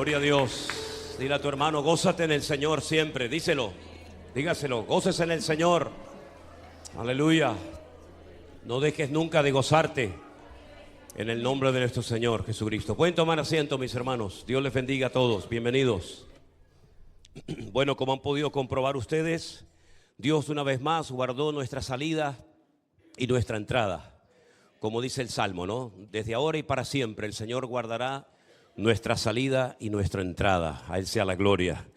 Gloria a Dios. Dile a tu hermano, gózate en el Señor siempre. Díselo, dígaselo, gócese en el Señor. Aleluya. No dejes nunca de gozarte en el nombre de nuestro Señor Jesucristo. Pueden tomar asiento, mis hermanos. Dios les bendiga a todos. Bienvenidos. Bueno, como han podido comprobar ustedes, Dios una vez más guardó nuestra salida y nuestra entrada. Como dice el Salmo, ¿no? Desde ahora y para siempre el Señor guardará nuestra salida y nuestra entrada. A Él sea la gloria.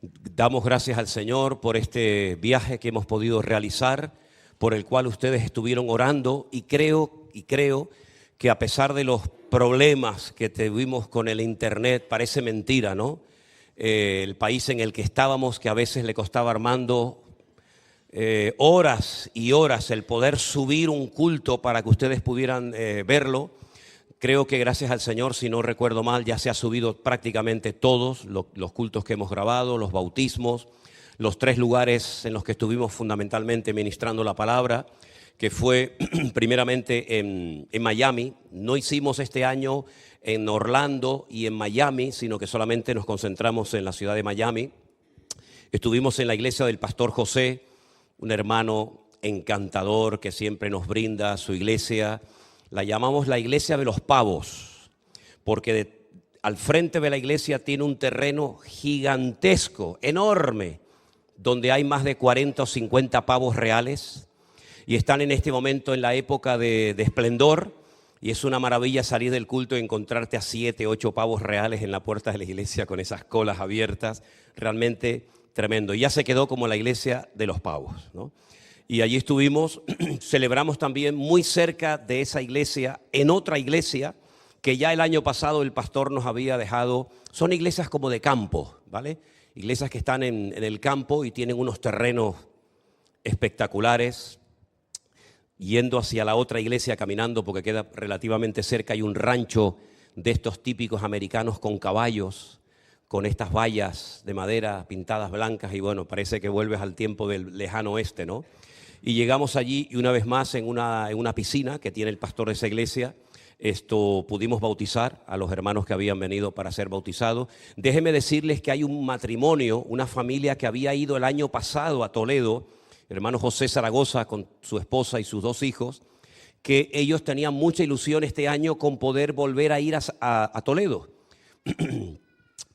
Damos gracias al Señor por este viaje que hemos podido realizar, por el cual ustedes estuvieron orando, y creo que a pesar de los problemas que tuvimos con el internet, parece mentira, ¿no? El país en el que estábamos, que a veces le costaba Armando horas y horas el poder subir un culto para que ustedes pudieran verlo. Creo que gracias al Señor, si no recuerdo mal, ya se ha subido prácticamente todos los cultos que hemos grabado, los bautismos, los 3 lugares en los que estuvimos fundamentalmente ministrando la palabra, que fue primeramente en Miami. No hicimos este año en Orlando y en Miami, sino que solamente nos concentramos en la ciudad de Miami. Estuvimos en la iglesia del pastor José, un hermano encantador que siempre nos brinda su iglesia. La llamamos la iglesia de los pavos, porque al frente de la iglesia tiene un terreno gigantesco, enorme, donde hay más de 40 o 50 pavos reales, y están en este momento en la época de esplendor, y es una maravilla salir del culto y encontrarte a 7, 8 pavos reales en la puerta de la iglesia con esas colas abiertas, realmente tremendo. Y ya se quedó como la iglesia de los pavos, ¿no? Y allí estuvimos, celebramos también muy cerca de esa iglesia, en otra iglesia que ya el año pasado el pastor nos había dejado. Son iglesias como de campo, ¿vale? Iglesias que están en el campo y tienen unos terrenos espectaculares. Yendo hacia la otra iglesia, caminando, porque queda relativamente cerca, hay un rancho de estos típicos americanos con caballos, con estas vallas de madera pintadas blancas, y bueno, parece que vuelves al tiempo del lejano oeste, ¿no? Y llegamos allí y una vez más en una piscina que tiene el pastor de esa iglesia, pudimos bautizar a los hermanos que habían venido para ser bautizados. Déjenme decirles que hay un matrimonio, una familia que había ido el año pasado a Toledo, el hermano José Zaragoza con su esposa y sus 2 hijos, que ellos tenían mucha ilusión este año con poder volver a ir a Toledo.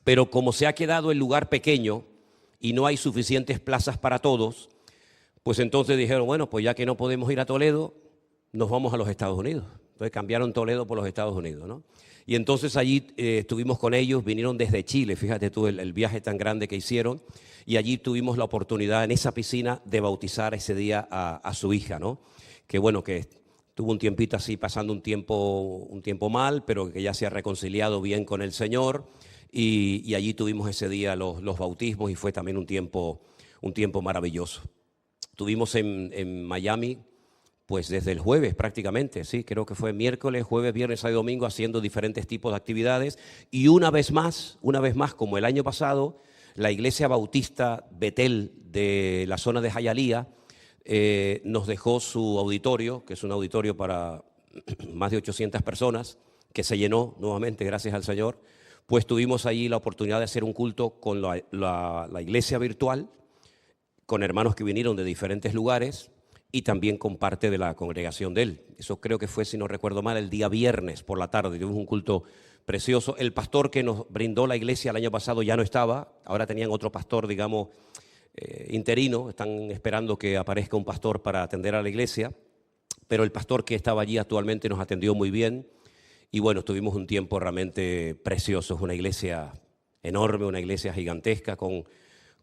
Pero como se ha quedado el lugar pequeño y no hay suficientes plazas para todos, pues entonces dijeron, bueno, pues ya que no podemos ir a Toledo, nos vamos a los Estados Unidos. Entonces cambiaron Toledo por los Estados Unidos, ¿no? Y entonces allí estuvimos con ellos, vinieron desde Chile, fíjate tú el viaje tan grande que hicieron, y allí tuvimos la oportunidad en esa piscina de bautizar ese día a su hija, ¿no? Que bueno, que tuvo un tiempito así, pasando un tiempo mal, pero que ya se ha reconciliado bien con el Señor, y allí tuvimos ese día los bautismos, y fue también un tiempo maravilloso. Estuvimos en Miami, pues desde el jueves prácticamente, sí, creo que fue miércoles, jueves, viernes, sábado y domingo, haciendo diferentes tipos de actividades. Y una vez más, como el año pasado, la iglesia bautista Betel de la zona de Hialeah nos dejó su auditorio, que es un auditorio para más de 800 personas, que se llenó nuevamente, gracias al Señor. Pues tuvimos allí la oportunidad de hacer un culto con la iglesia virtual, con hermanos que vinieron de diferentes lugares y también con parte de la congregación de él. Eso creo que fue, si no recuerdo mal, el día viernes por la tarde. Tuvimos un culto precioso. El pastor que nos brindó la iglesia el año pasado ya no estaba. Ahora tenían otro pastor, digamos, interino. Están esperando que aparezca un pastor para atender a la iglesia. Pero el pastor que estaba allí actualmente nos atendió muy bien. Y bueno, tuvimos un tiempo realmente precioso. Es una iglesia enorme, una iglesia gigantesca con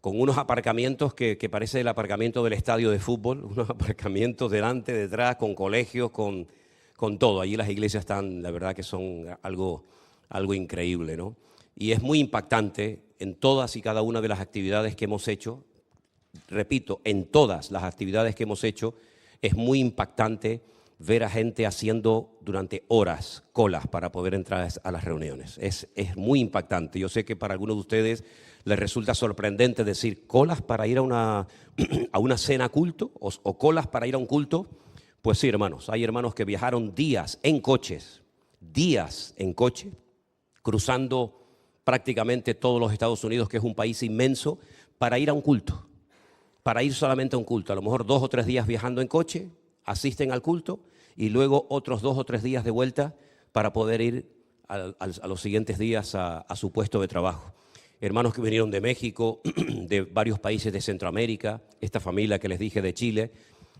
unos aparcamientos que parece el aparcamiento del estadio de fútbol, unos aparcamientos delante, detrás, con colegios, con todo. Allí las iglesias están, la verdad que son algo increíble, ¿no? Y es muy impactante en todas y cada una de las actividades que hemos hecho. Repito, en todas las actividades que hemos hecho, es muy impactante ver a gente haciendo durante horas colas para poder entrar a las reuniones. Es muy impactante. Yo sé que para algunos de ustedes les resulta sorprendente decir colas para ir a una cena culto o colas para ir a un culto. Pues sí, hermanos, hay hermanos que viajaron días en coche, cruzando prácticamente todos los Estados Unidos, que es un país inmenso, para ir a un culto, para ir solamente a un culto. A lo mejor 2 o 3 días viajando en coche, asisten al culto y luego otros 2 o 3 días de vuelta para poder ir a los siguientes días a su puesto de trabajo. Hermanos que vinieron de México, de varios países de Centroamérica, esta familia que les dije de Chile.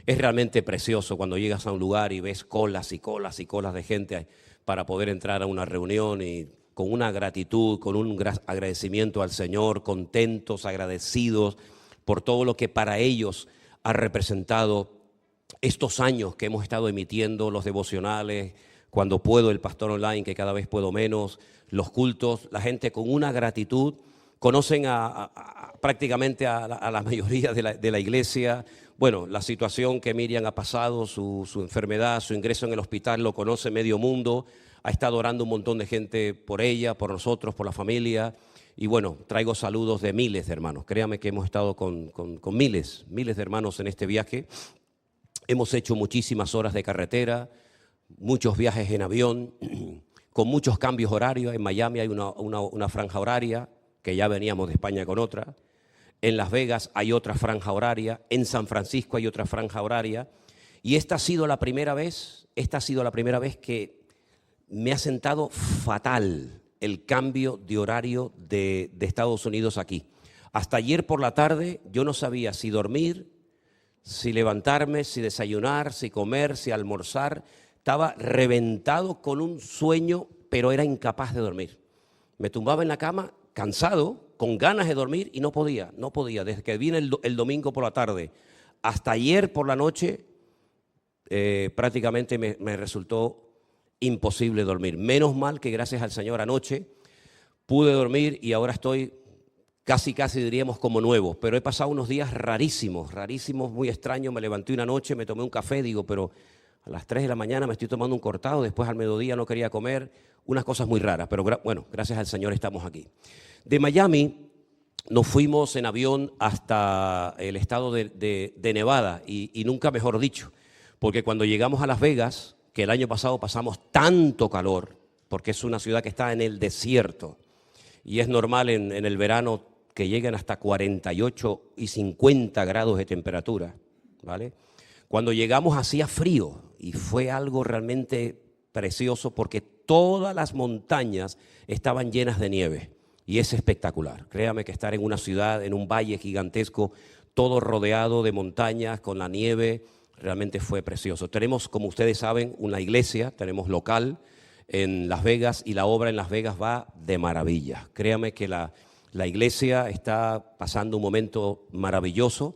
Es realmente precioso cuando llegas a un lugar y ves colas y colas y colas de gente para poder entrar a una reunión y con una gratitud, con un agradecimiento al Señor, contentos, agradecidos por todo lo que para ellos ha representado estos años que hemos estado emitiendo los devocionales, cuando puedo el pastor online, que cada vez puedo menos, los cultos, la gente con una gratitud. Conocen prácticamente a la mayoría de la iglesia. Bueno, la situación que Miriam ha pasado, su enfermedad, su ingreso en el hospital, lo conoce medio mundo. Ha estado orando un montón de gente por ella, por nosotros, por la familia. Y bueno, traigo saludos de miles de hermanos. Créame que hemos estado con miles de hermanos en este viaje. Hemos hecho muchísimas horas de carretera, muchos viajes en avión, con muchos cambios horarios. En Miami hay una franja horaria, que ya veníamos de España con otra. En Las Vegas hay otra franja horaria. En San Francisco hay otra franja horaria. Y esta ha sido la primera vez que me ha sentado fatal el cambio de horario de Estados Unidos aquí. Hasta ayer por la tarde yo no sabía si dormir, si levantarme, si desayunar, si comer, si almorzar. Estaba reventado con un sueño, pero era incapaz de dormir. Me tumbaba en la cama cansado, con ganas de dormir y no podía. Desde que vine el domingo por la tarde hasta ayer por la noche, prácticamente me resultó imposible dormir. Menos mal que gracias al Señor anoche pude dormir y ahora estoy casi diríamos como nuevo. Pero he pasado unos días rarísimos, muy extraños. Me levanté una noche, me tomé un café, digo, pero a las 3 de la mañana me estoy tomando un cortado, después al mediodía no quería comer, unas cosas muy raras, pero bueno, gracias al Señor estamos aquí. De Miami nos fuimos en avión hasta el estado de Nevada y nunca mejor dicho, porque cuando llegamos a Las Vegas, que el año pasado pasamos tanto calor, porque es una ciudad que está en el desierto y es normal en el verano que lleguen hasta 48 y 50 grados de temperatura, ¿vale? Cuando llegamos hacía frío y fue algo realmente precioso porque todas las montañas estaban llenas de nieve y es espectacular. Créame que estar en una ciudad, en un valle gigantesco, todo rodeado de montañas con la nieve, realmente fue precioso. Tenemos, como ustedes saben, una iglesia, tenemos local en Las Vegas y la obra en Las Vegas va de maravilla. Créame que la iglesia está pasando un momento maravilloso.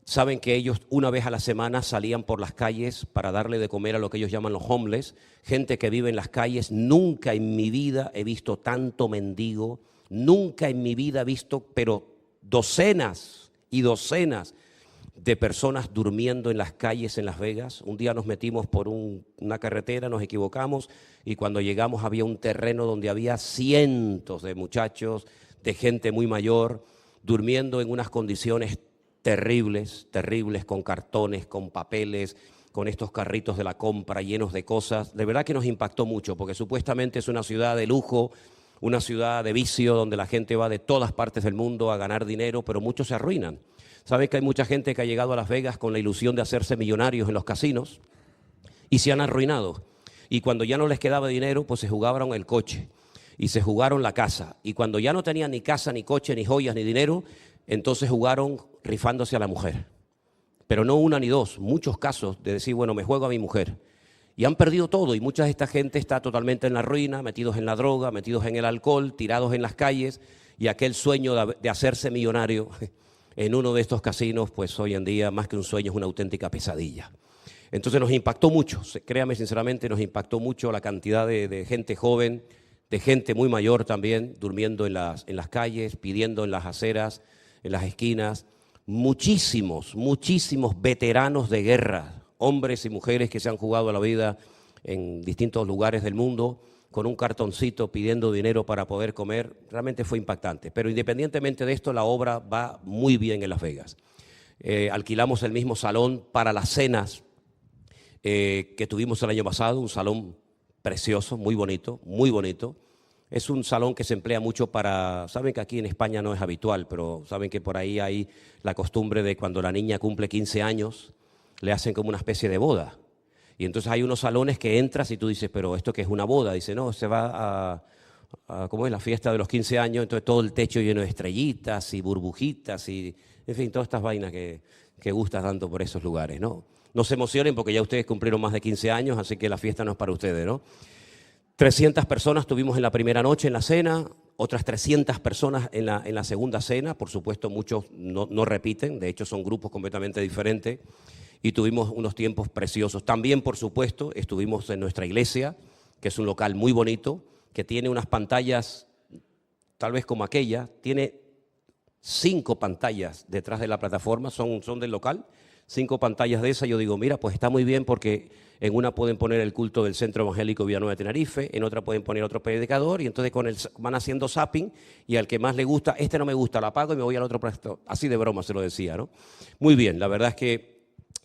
Saben que ellos una vez a la semana salían por las calles para darle de comer a lo que ellos llaman los homeless, gente que vive en las calles. Nunca en mi vida he visto tanto mendigo, nunca en mi vida he visto, pero docenas y docenas de personas durmiendo en las calles en Las Vegas. Un día nos metimos por una carretera, nos equivocamos y cuando llegamos había un terreno donde había cientos de muchachos, de gente muy mayor, durmiendo en unas condiciones terribles, con cartones, con papeles, con estos carritos de la compra llenos de cosas. De verdad que nos impactó mucho, porque supuestamente es una ciudad de lujo, una ciudad de vicio, donde la gente va de todas partes del mundo a ganar dinero, pero muchos se arruinan. ¿Sabes que hay mucha gente que ha llegado a Las Vegas con la ilusión de hacerse millonarios en los casinos y se han arruinado? Y cuando ya no les quedaba dinero, pues se jugaron el coche y se jugaron la casa. Y cuando ya no tenían ni casa, ni coche, ni joyas, ni dinero, entonces jugaron rifándose a la mujer. Pero no una ni dos, muchos casos de decir, bueno, me juego a mi mujer. Y han perdido todo y mucha de esta gente está totalmente en la ruina, metidos en la droga, metidos en el alcohol, tirados en las calles. Y aquel sueño de hacerse millonario en uno de estos casinos, pues hoy en día más que un sueño es una auténtica pesadilla. Entonces nos impactó mucho, créame sinceramente, nos impactó mucho la cantidad de gente joven, de gente muy mayor también, durmiendo en las calles, pidiendo en las aceras, en las esquinas. Muchísimos veteranos de guerra, hombres y mujeres que se han jugado la vida en distintos lugares del mundo, con un cartoncito pidiendo dinero para poder comer. Realmente fue impactante. Pero independientemente de esto, la obra va muy bien en Las Vegas. Alquilamos el mismo salón para las cenas que tuvimos el año pasado, un salón precioso, muy bonito, Es un salón que se emplea mucho para, saben que aquí en España no es habitual, pero saben que por ahí hay la costumbre de cuando la niña cumple 15 años, le hacen como una especie de boda. Y entonces hay unos salones que entras y tú dices, pero ¿esto qué es una boda? Dice, no, se va ¿cómo es? La fiesta de los 15 años, entonces todo el techo lleno de estrellitas y burbujitas y, en fin, todas estas vainas que gustan tanto por esos lugares, ¿no? No se emocionen porque ya ustedes cumplieron más de 15 años, así que la fiesta no es para ustedes, ¿no? 300 personas tuvimos en la primera noche en la cena, otras 300 personas en la segunda cena, por supuesto muchos no repiten, de hecho son grupos completamente diferentes, y tuvimos unos tiempos preciosos. También, por supuesto, estuvimos en nuestra iglesia, que es un local muy bonito, que tiene unas pantallas, tal vez como aquella, tiene 5 pantallas detrás de la plataforma, son del local, 5 pantallas de esas. Yo digo, mira, pues está muy bien porque en una pueden poner el culto del Centro Evangélico Villanueva de Tenerife, en otra pueden poner otro predicador y entonces van haciendo zapping y al que más le gusta, este no me gusta, lo apago y me voy al otro. Así de broma se lo decía, ¿no? Muy bien, la verdad es que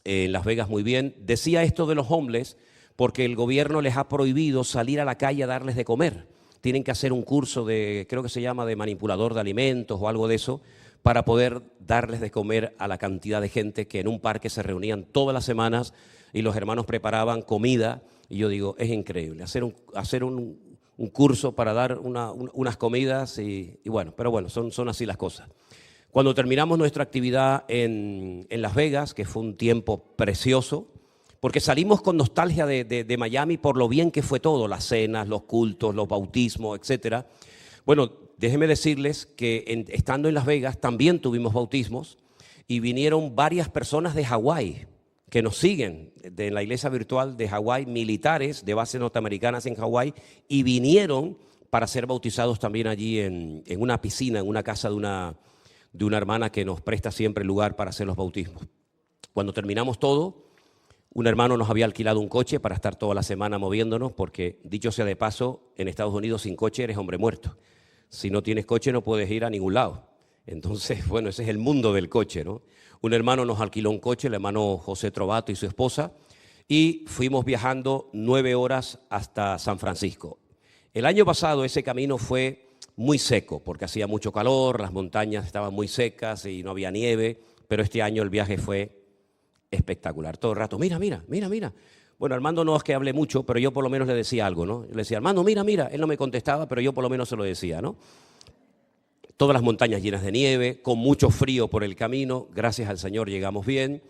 en Las Vegas muy bien. Decía esto de los homeless porque el gobierno les ha prohibido salir a la calle a darles de comer. Tienen que hacer un curso de, creo que se llama de manipulador de alimentos o algo de eso, para poder darles de comer a la cantidad de gente que en un parque se reunían todas las semanas y los hermanos preparaban comida. Y yo digo, es increíble, hacer un curso para dar unas comidas y bueno, pero bueno, son así las cosas. Cuando terminamos nuestra actividad en Las Vegas, que fue un tiempo precioso, porque salimos con nostalgia de Miami por lo bien que fue todo, las cenas, los cultos, los bautismos, etcétera. Bueno, déjenme decirles que estando en Las Vegas también tuvimos bautismos y vinieron varias personas de Hawái que nos siguen en la iglesia virtual de Hawái, militares de bases norteamericanas en Hawái, y vinieron para ser bautizados también allí en una piscina, en una casa de una hermana que nos presta siempre el lugar para hacer los bautismos. Cuando terminamos todo, un hermano nos había alquilado un coche para estar toda la semana moviéndonos, porque, dicho sea de paso, en Estados Unidos sin coche eres hombre muerto. Si no tienes coche no puedes ir a ningún lado. Entonces, bueno, ese es el mundo del coche, ¿no? Un hermano nos alquiló un coche, el hermano José Trovato y su esposa, y fuimos viajando 9 horas hasta San Francisco. El año pasado ese camino fue muy seco, porque hacía mucho calor, las montañas estaban muy secas y no había nieve, pero este año el viaje fue espectacular. Todo el rato, mira. Bueno, Armando no es que hable mucho, pero yo por lo menos le decía algo, ¿no? Yo le decía, Armando, mira. Él no me contestaba, pero yo por lo menos se lo decía, ¿no? Todas las montañas llenas de nieve, con mucho frío por el camino. Gracias al Señor llegamos bien.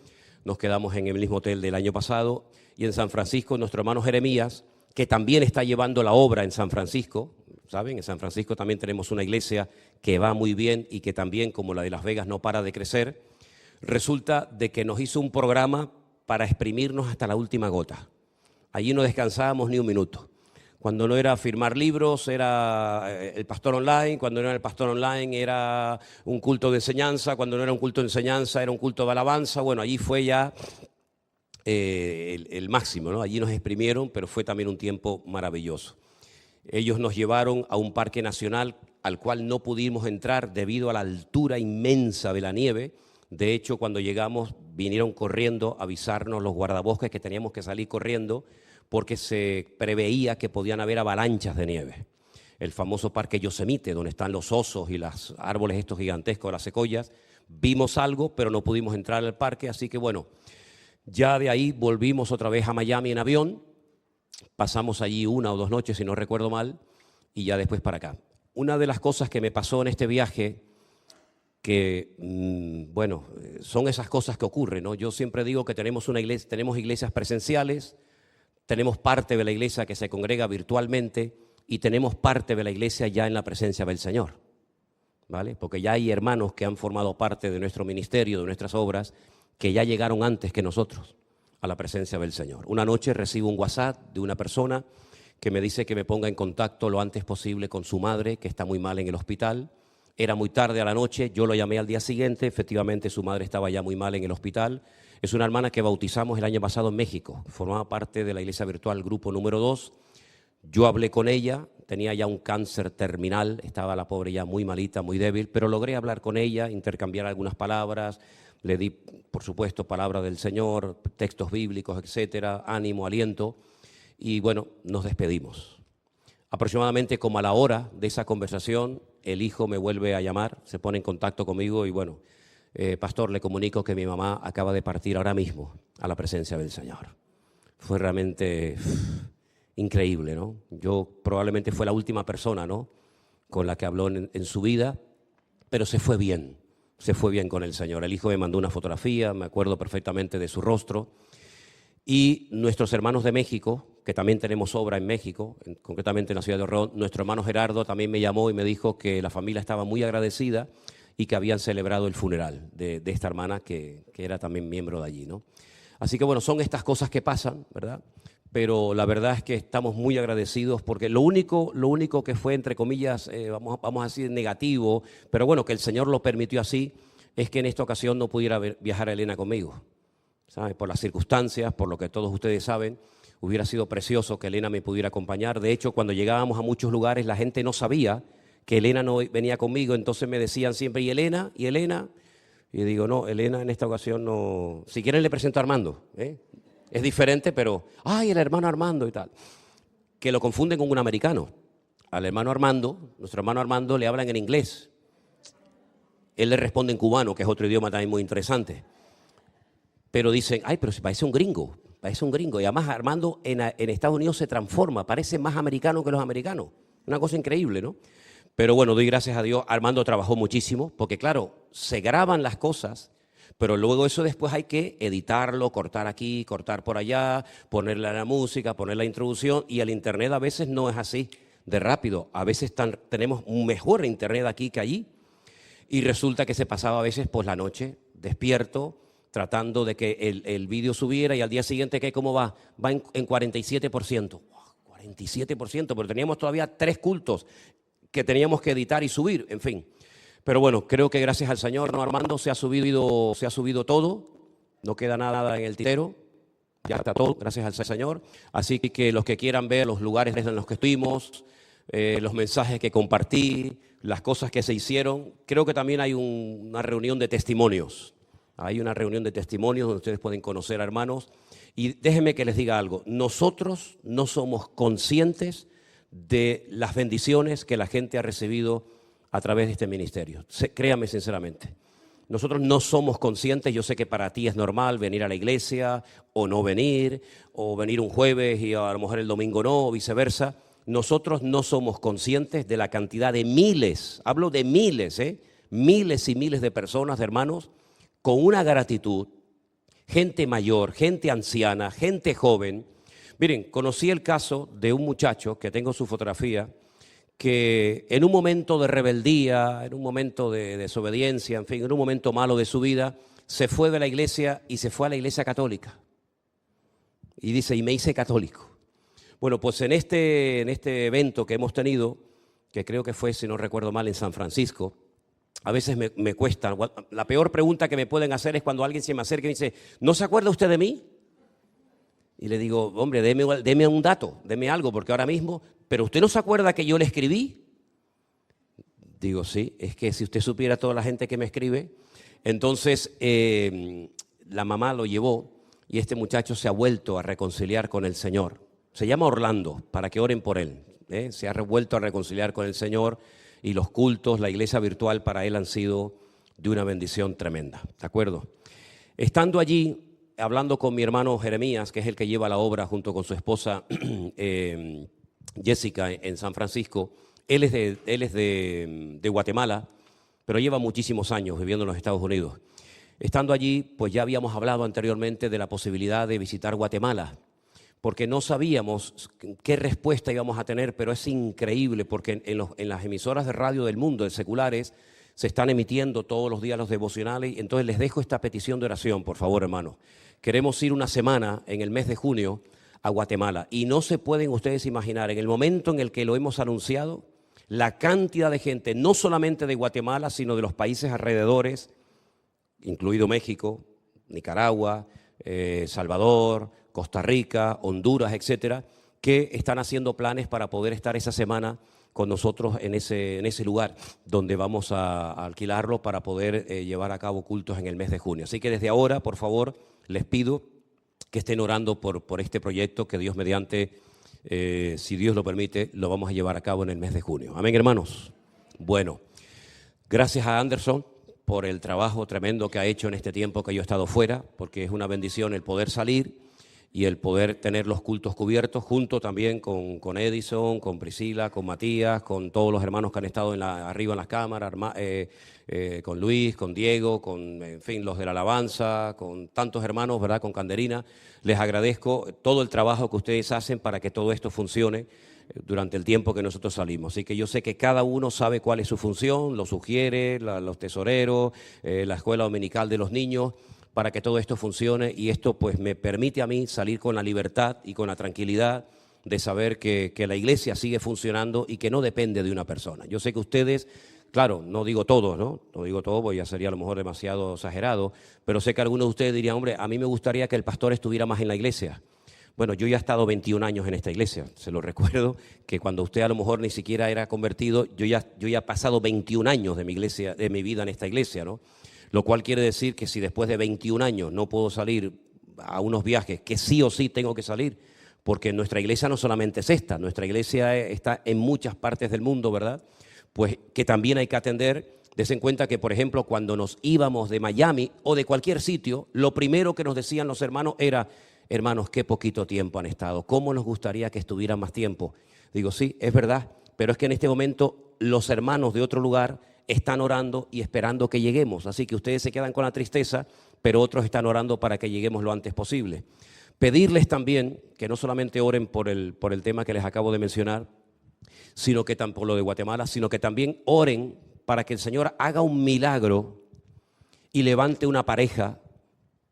Nos quedamos en el mismo hotel del año pasado. Y en San Francisco, nuestro hermano Jeremías, que también está llevando la obra en San Francisco, ¿saben? En San Francisco también tenemos una iglesia que va muy bien y que también, como la de Las Vegas, no para de crecer. Resulta de que nos hizo un programa para exprimirnos hasta la última gota. Allí no descansábamos ni un minuto. Cuando no era firmar libros, era el pastor online. Cuando no era el pastor online, era un culto de enseñanza. Cuando no era un culto de enseñanza, era un culto de alabanza. Bueno, allí fue ya el máximo, ¿no? Allí nos exprimieron, pero fue también un tiempo maravilloso. Ellos nos llevaron a un parque nacional al cual no pudimos entrar debido a la altura inmensa de la nieve. De hecho, cuando llegamos, vinieron corriendo a avisarnos los guardabosques que teníamos que salir corriendo porque se preveía que podían haber avalanchas de nieve. El famoso parque Yosemite, donde están los osos y los árboles estos gigantescos, las secoyas, vimos algo, pero no pudimos entrar al parque, así que bueno, ya de ahí volvimos otra vez a Miami en avión, pasamos allí 1 o 2 noches, si no recuerdo mal, y ya después para acá. Una de las cosas que me pasó en este viaje, que, bueno, son esas cosas que ocurren, ¿no? Yo siempre digo que tenemos iglesias presenciales, tenemos parte de la iglesia que se congrega virtualmente y tenemos parte de la iglesia ya en la presencia del Señor, ¿vale? Porque ya hay hermanos que han formado parte de nuestro ministerio, de nuestras obras, que ya llegaron antes que nosotros a la presencia del Señor. Una noche recibo un WhatsApp de una persona que me dice que me ponga en contacto lo antes posible con su madre, que está muy mal en el hospital. Era muy tarde a la noche, yo lo llamé al día siguiente, efectivamente su madre estaba ya muy mal en el hospital. Es una hermana que bautizamos el año pasado en México, formaba parte de la iglesia virtual grupo número 2. Yo hablé con ella, tenía ya un cáncer terminal, estaba la pobre ya muy malita, muy débil, pero logré hablar con ella, intercambiar algunas palabras, le di, por supuesto, palabra del Señor, textos bíblicos, etcétera, ánimo, aliento, y bueno, nos despedimos. Aproximadamente como a la hora de esa conversación, el hijo me vuelve a llamar, se pone en contacto conmigo y bueno, pastor, le comunico que mi mamá acaba de partir ahora mismo a la presencia del Señor. Fue realmente increíble, ¿no? Yo probablemente fue la última persona, ¿no?, con la que habló en su vida, pero se fue bien con el Señor. El hijo me mandó una fotografía, me acuerdo perfectamente de su rostro. Y nuestros hermanos de México, que también tenemos obra en México, concretamente en la ciudad de Torreón, nuestro hermano Gerardo también me llamó y me dijo que la familia estaba muy agradecida y que habían celebrado el funeral de esta hermana que era también miembro de allí, ¿no? Así que bueno, son estas cosas que pasan, ¿verdad? Pero la verdad es que estamos muy agradecidos porque lo único que fue, entre comillas, vamos a decir negativo, pero bueno, que el Señor lo permitió así, es que en esta ocasión no pudiera viajar Elena conmigo, ¿sabes? Por las circunstancias, por lo que todos ustedes saben, hubiera sido precioso que Elena me pudiera acompañar. De hecho, cuando llegábamos a muchos lugares, la gente no sabía que Elena no venía conmigo, entonces me decían siempre, ¿y Elena? ¿Y Elena? Y digo, no, Elena en esta ocasión no. Si quieren le presento a Armando, ¿eh? Es diferente, pero, ¡ay, el hermano Armando y tal! Que lo confunden con un americano. Al hermano Armando, nuestro hermano Armando, le hablan en inglés. Él le responde en cubano, que es otro idioma también muy interesante. Pero dicen, ¡ay, pero se parece un gringo! Parece un gringo. Y además Armando en Estados Unidos se transforma, parece más americano que los americanos. Una cosa increíble, ¿no? Pero bueno, doy gracias a Dios. Armando trabajó muchísimo, porque claro, se graban las cosas, pero luego eso después hay que editarlo, cortar aquí, cortar por allá, ponerle la música, poner la introducción, y el internet a veces no es así de rápido. A veces tenemos un mejor internet aquí que allí, y resulta que se pasaba a veces pues la noche despierto, tratando de que el vídeo subiera, y al día siguiente, ¿qué? ¿Cómo va? Va en 47%. ¡Wow! 47%, pero teníamos todavía 3 cultos que teníamos que editar y subir, en fin. Pero bueno, creo que gracias al Señor, ¿no, Armando? Se ha subido todo, no queda nada en el tintero, ya está todo, gracias al Señor. Así que los que quieran ver los lugares en los que estuvimos, los mensajes que compartí, las cosas que se hicieron, creo que también hay una reunión de testimonios. Hay una reunión de testimonios donde ustedes pueden conocer a hermanos. Y déjenme que les diga algo, nosotros no somos conscientes de las bendiciones que la gente ha recibido a través de este ministerio. Créame sinceramente. Nosotros no somos conscientes. Yo sé que para ti es normal venir a la iglesia o no venir, o venir un jueves y a lo mejor el domingo no, o viceversa. Nosotros no somos conscientes de la cantidad de miles, hablo de miles, miles y miles de personas, de hermanos, con una gratitud, gente mayor, gente anciana, gente joven. Miren, conocí el caso de un muchacho, que tengo su fotografía, que en un momento de rebeldía, en un momento de desobediencia, en fin, en un momento malo de su vida, se fue de la iglesia y se fue a la iglesia católica. Y dice, y me hice católico. Bueno, pues en este evento que hemos tenido, que creo que fue, si no recuerdo mal, en San Francisco, a veces me cuesta. La peor pregunta que me pueden hacer es cuando alguien se me acerca y me dice, ¿no se acuerda usted de mí? Y le digo, hombre, deme un dato, deme algo, porque ahora mismo, ¿pero usted no se acuerda que yo le escribí? Digo, sí, es que si usted supiera toda la gente que me escribe. Entonces, la mamá lo llevó y este muchacho se ha vuelto a reconciliar con el Señor. Se llama Orlando, para que oren por él. Se ha vuelto a reconciliar con el Señor, y los cultos, la iglesia virtual para él han sido de una bendición tremenda, ¿de acuerdo? Estando allí, hablando con mi hermano Jeremías, que es el que lleva la obra junto con su esposa Jessica en San Francisco. Él es de Guatemala, pero lleva muchísimos años viviendo en los Estados Unidos. Estando allí, pues ya habíamos hablado anteriormente de la posibilidad de visitar Guatemala, porque no sabíamos qué respuesta íbamos a tener, pero es increíble porque en las emisoras de radio del mundo, de seculares, se están emitiendo todos los días los devocionales. Y entonces les dejo esta petición de oración, por favor, hermanos. Queremos ir una semana en el mes de junio a Guatemala, y no se pueden ustedes imaginar, en el momento en el que lo hemos anunciado, la cantidad de gente, no solamente de Guatemala, sino de los países alrededores, incluido México, Nicaragua, Salvador, Costa Rica, Honduras, etcétera, que están haciendo planes para poder estar esa semana con nosotros en ese lugar donde vamos a alquilarlo para poder llevar a cabo cultos en el mes de junio. Así que desde ahora, por favor, les pido que estén orando por este proyecto, que Dios mediante Si Dios lo permite, lo vamos a llevar a cabo en el mes de junio. Amén, hermanos. Bueno, gracias a Anderson por el trabajo tremendo que ha hecho en este tiempo que yo he estado fuera, porque es una bendición el poder salir y el poder tener los cultos cubiertos, junto también con Edison, con Priscila, con Matías, con todos los hermanos que han estado arriba en las cámaras, con Luis, con Diego, con, en fin, los de la alabanza, con tantos hermanos, ¿verdad?, con Canderina. Les agradezco todo el trabajo que ustedes hacen para que todo esto funcione durante el tiempo que nosotros salimos. Así que yo sé que cada uno sabe cuál es su función, lo sugiere, los tesoreros, la escuela dominical de los niños, para que todo esto funcione, y esto pues me permite a mí salir con la libertad y con la tranquilidad de saber que la iglesia sigue funcionando y que no depende de una persona. Yo sé que ustedes, claro, no digo todos, ¿no? No digo todo porque ya sería a lo mejor demasiado exagerado, pero sé que algunos de ustedes dirían, hombre, a mí me gustaría que el pastor estuviera más en la iglesia. Bueno, yo ya he estado 21 años en esta iglesia, se lo recuerdo, que cuando usted a lo mejor ni siquiera era convertido, yo ya he pasado 21 años de mi iglesia, de mi vida en esta iglesia, ¿no? Lo cual quiere decir que si después de 21 años no puedo salir a unos viajes, que sí o sí tengo que salir, porque nuestra iglesia no solamente es esta, nuestra iglesia está en muchas partes del mundo, ¿verdad? Pues que también hay que atender. Des en cuenta que, por ejemplo, cuando nos íbamos de Miami o de cualquier sitio, lo primero que nos decían los hermanos era, hermanos, qué poquito tiempo han estado, ¿cómo nos gustaría que estuvieran más tiempo? Digo, sí, es verdad, pero es que en este momento los hermanos de otro lugar están orando y esperando que lleguemos, así que ustedes se quedan con la tristeza, pero otros están orando para que lleguemos lo antes posible. Pedirles también que no solamente oren por el tema que les acabo de mencionar, sino que tampoco lo de Guatemala, sino que también oren para que el Señor haga un milagro y levante una pareja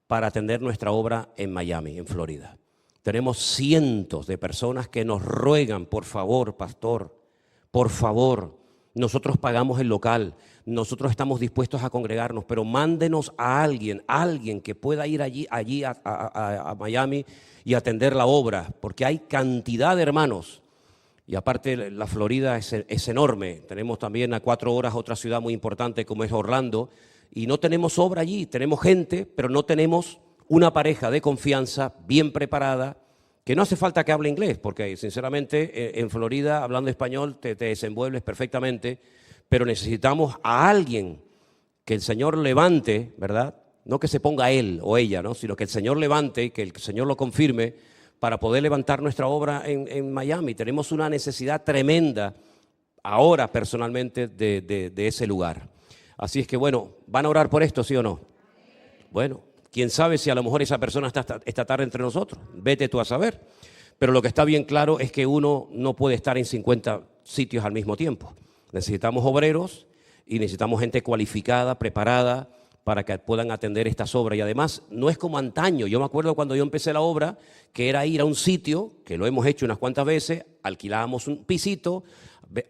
para atender nuestra obra en Miami, en Florida. Tenemos cientos de personas que nos ruegan, por favor, pastor, por favor, nosotros pagamos el local, nosotros estamos dispuestos a congregarnos, pero mándenos a alguien que pueda ir allí a Miami y atender la obra, porque hay cantidad de hermanos. Y aparte la Florida es enorme, tenemos también a 4 horas otra ciudad muy importante como es Orlando, y no tenemos obra allí, tenemos gente, pero no tenemos una pareja de confianza bien preparada, que no hace falta que hable inglés, porque sinceramente en Florida, hablando español, te desenvuelves perfectamente, pero necesitamos a alguien que el Señor levante, ¿verdad? No que se ponga él o ella, ¿no? Sino que el Señor levante, que el Señor lo confirme, para poder levantar nuestra obra en Miami. Tenemos una necesidad tremenda ahora personalmente de ese lugar. Así es que bueno, ¿van a orar por esto, sí o no? Bueno, quién sabe si a lo mejor esa persona está esta tarde entre nosotros, vete tú a saber. Pero lo que está bien claro es que uno no puede estar en 50 sitios al mismo tiempo. Necesitamos obreros y necesitamos gente cualificada, preparada, para que puedan atender estas obras. Y además, no es como antaño. Yo me acuerdo cuando yo empecé la obra, que era ir a un sitio, que lo hemos hecho unas cuantas veces, alquilábamos un pisito,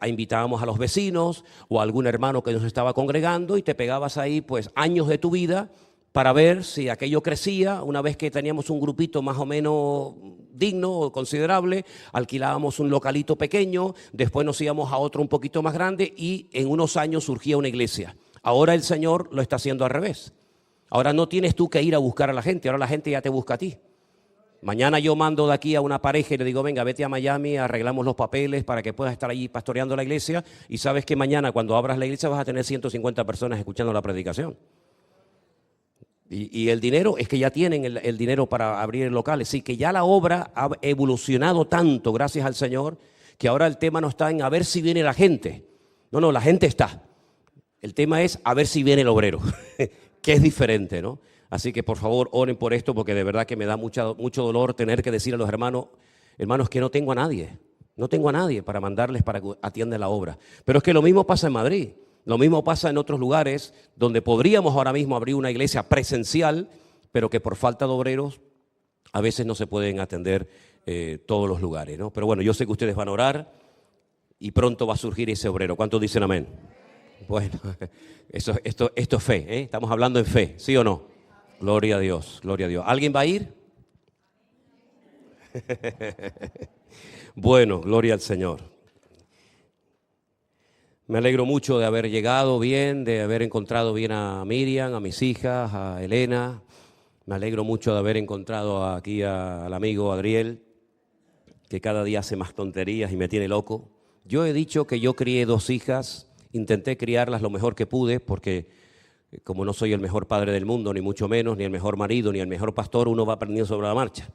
invitábamos a los vecinos o a algún hermano que nos estaba congregando y te pegabas ahí pues años de tu vida para ver si aquello crecía. Una vez que teníamos un grupito más o menos digno o considerable, alquilábamos un localito pequeño, después nos íbamos a otro un poquito más grande y en unos años surgía una iglesia. Ahora el Señor lo está haciendo al revés. Ahora no tienes tú que ir a buscar a la gente, ahora la gente ya te busca a ti. Mañana yo mando de aquí a una pareja y le digo, venga, vete a Miami, arreglamos los papeles para que puedas estar allí pastoreando la iglesia, y sabes que mañana cuando abras la iglesia vas a tener 150 personas escuchando la predicación. Y el dinero, es que ya tienen el dinero para abrir locales. Sí, que ya la obra ha evolucionado tanto, gracias al Señor, que ahora el tema no está en a ver si viene la gente. No, la gente está. El tema es a ver si viene el obrero, que es diferente, ¿no? Así que por favor oren por esto, porque de verdad que me da mucho dolor tener que decir a los hermanos, que no tengo a nadie para mandarles para que atiendan la obra. Pero es que lo mismo pasa en Madrid, lo mismo pasa en otros lugares donde podríamos ahora mismo abrir una iglesia presencial, pero que por falta de obreros a veces no se pueden atender todos los lugares, ¿no? Pero bueno, yo sé que ustedes van a orar y pronto va a surgir ese obrero. ¿Cuántos dicen amén? Bueno, esto es fe, ¿eh? Estamos hablando en fe, ¿sí o no? Gloria a Dios, gloria a Dios. ¿Alguien va a ir? Bueno, gloria al Señor. Me alegro mucho de haber llegado bien, de haber encontrado bien a Miriam, a mis hijas, a Elena. Me alegro mucho de haber encontrado aquí al amigo Adriel, que cada día hace más tonterías y me tiene loco. Yo he dicho que yo crié 2 hijas, intenté criarlas lo mejor que pude, porque como no soy el mejor padre del mundo, ni mucho menos, ni el mejor marido, ni el mejor pastor, uno va aprendiendo sobre la marcha.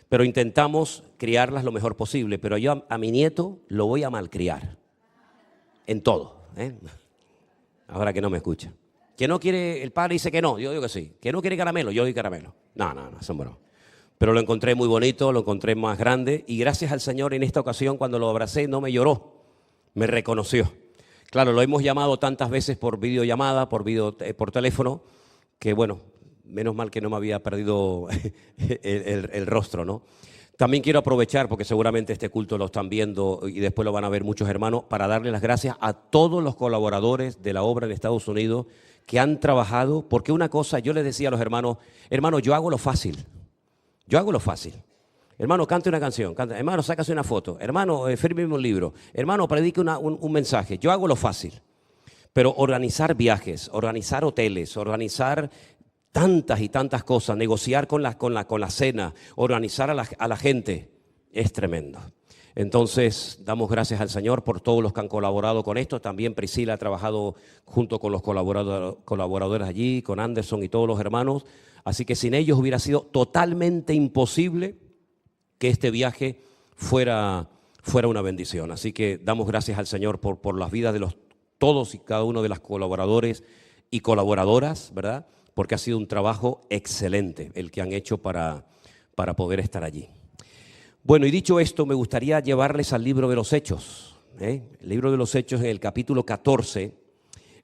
Pero intentamos criarlas lo mejor posible, pero yo a mi nieto lo voy a malcriar, en todo, ¿eh? Ahora que no me escucha. Que no quiere, el padre dice que no, yo digo que sí. Que no quiere caramelo, yo doy caramelo. No, son bromas. Pero lo encontré muy bonito, lo encontré más grande y gracias al Señor en esta ocasión cuando lo abracé no me lloró, me reconoció. Claro, lo hemos llamado tantas veces por videollamada, por teléfono, que bueno, menos mal que no me había perdido el rostro, ¿no? También quiero aprovechar, porque seguramente este culto lo están viendo y después lo van a ver muchos hermanos, para darle las gracias a todos los colaboradores de la obra en Estados Unidos que han trabajado, porque una cosa, yo les decía a los hermanos, yo hago lo fácil, Hermano, cante una canción, hermano, sácase una foto, hermano, fírmeme un libro, hermano, predique un mensaje, yo hago lo fácil. Pero organizar viajes, organizar hoteles, organizar tantas y tantas cosas, negociar con la cena, organizar a la gente, es tremendo. Entonces, damos gracias al Señor por todos los que han colaborado con esto. También Priscila ha trabajado junto con los colaboradores allí, con Anderson y todos los hermanos. Así que sin ellos hubiera sido totalmente imposible que este viaje fuera una bendición. Así que damos gracias al Señor por las vidas de todos y cada uno de los colaboradores y colaboradoras, ¿verdad? Porque ha sido un trabajo excelente el que han hecho para poder estar allí. Bueno, y dicho esto, me gustaría llevarles al libro de los Hechos. El libro de los Hechos, en el capítulo 14,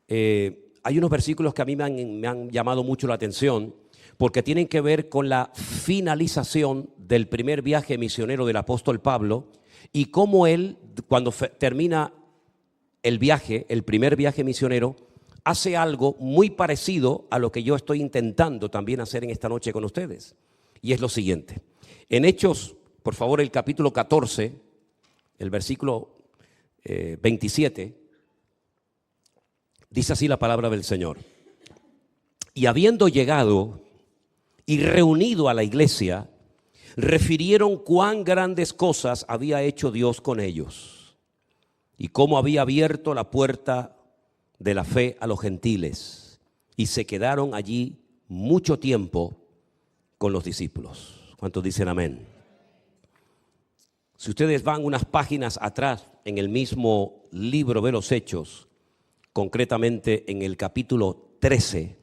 hay unos versículos que a mí me han llamado mucho la atención, porque tienen que ver con la finalización del primer viaje misionero del apóstol Pablo y cómo él, cuando termina el primer viaje misionero, hace algo muy parecido a lo que yo estoy intentando también hacer en esta noche con ustedes. Y es lo siguiente. En Hechos, por favor, el capítulo 14, el versículo 27, dice así la palabra del Señor. Y habiendo llegado y reunido a la iglesia, refirieron cuán grandes cosas había hecho Dios con ellos y cómo había abierto la puerta de la fe a los gentiles, y se quedaron allí mucho tiempo con los discípulos. ¿Cuántos dicen amén? Si ustedes van unas páginas atrás en el mismo libro de los Hechos, concretamente en el capítulo 13,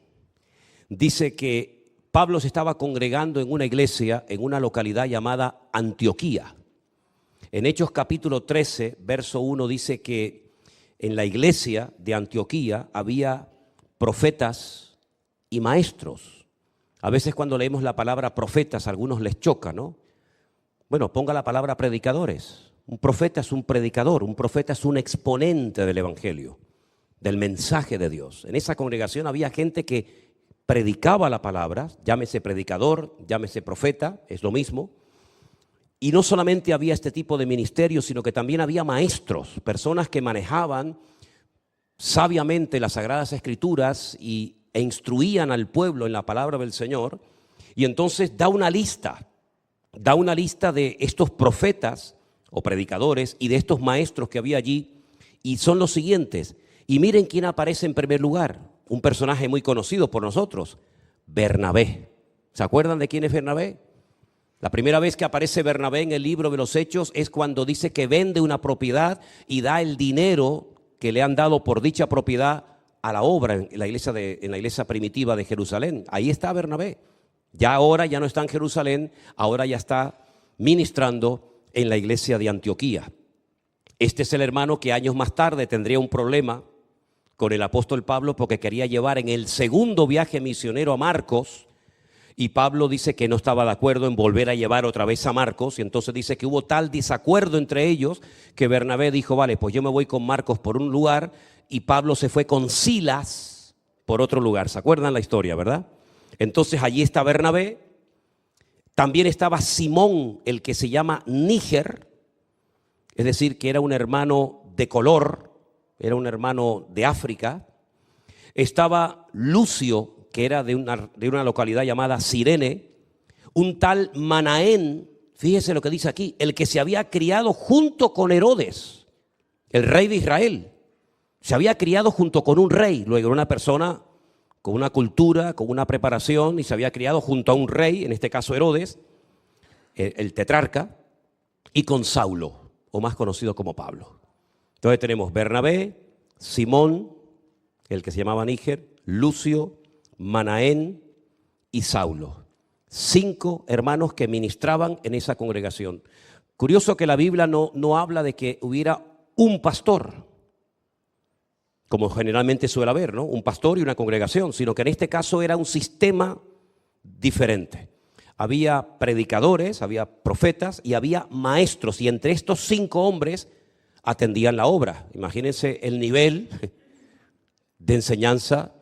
dice que Pablo se estaba congregando en una iglesia en una localidad llamada Antioquía. En Hechos capítulo 13, verso 1 dice que en la iglesia de Antioquía había profetas y maestros. A veces cuando leemos la palabra profetas a algunos les choca, ¿no? Bueno, ponga la palabra predicadores. Un profeta es un predicador, un profeta es un exponente del evangelio, del mensaje de Dios. En esa congregación había gente que predicaba la palabra, llámese predicador, llámese profeta, es lo mismo. Y no solamente había este tipo de ministerio, sino que también había maestros, personas que manejaban sabiamente las Sagradas Escrituras e instruían al pueblo en la palabra del Señor. Y entonces da una lista de estos profetas o predicadores y de estos maestros que había allí, y son los siguientes. Y miren quién aparece en primer lugar, un personaje muy conocido por nosotros, Bernabé. ¿Se acuerdan de quién es Bernabé? La primera vez que aparece Bernabé en el libro de los Hechos es cuando dice que vende una propiedad y da el dinero que le han dado por dicha propiedad a la obra en la iglesia primitiva de Jerusalén. Ahí está Bernabé. Ya ahora ya no está en Jerusalén, ahora ya está ministrando en la iglesia de Antioquía. Este es el hermano que años más tarde tendría un problema con el apóstol Pablo porque quería llevar en el segundo viaje misionero a Marcos, y Pablo dice que no estaba de acuerdo en volver a llevar otra vez a Marcos, y entonces dice que hubo tal desacuerdo entre ellos que Bernabé dijo, vale, pues yo me voy con Marcos por un lugar, y Pablo se fue con Silas por otro lugar. ¿Se acuerdan la historia, verdad? Entonces allí está Bernabé. También estaba Simón, el que se llama Níger, es decir, que era un hermano de color, era un hermano de África. Estaba Lucio, que era de una localidad llamada Cirene, un tal Manaén, Fíjese lo que dice aquí, el que se había criado junto con Herodes, el rey de Israel. Se había criado junto con un rey, luego era una persona con una cultura, con una preparación, y se había criado junto a un rey, en este caso Herodes, el tetrarca, y con Saulo, o más conocido como Pablo. Entonces tenemos Bernabé, Simón, el que se llamaba Níger, Lucio, Manaén y Saulo. 5 hermanos que ministraban en esa congregación. Curioso que la Biblia no habla de que hubiera un pastor, como generalmente suele haber, ¿no? Un pastor y una congregación, sino que en este caso era un sistema diferente. Había predicadores, había profetas y había maestros, y entre estos 5 hombres atendían la obra. Imagínense el nivel de enseñanza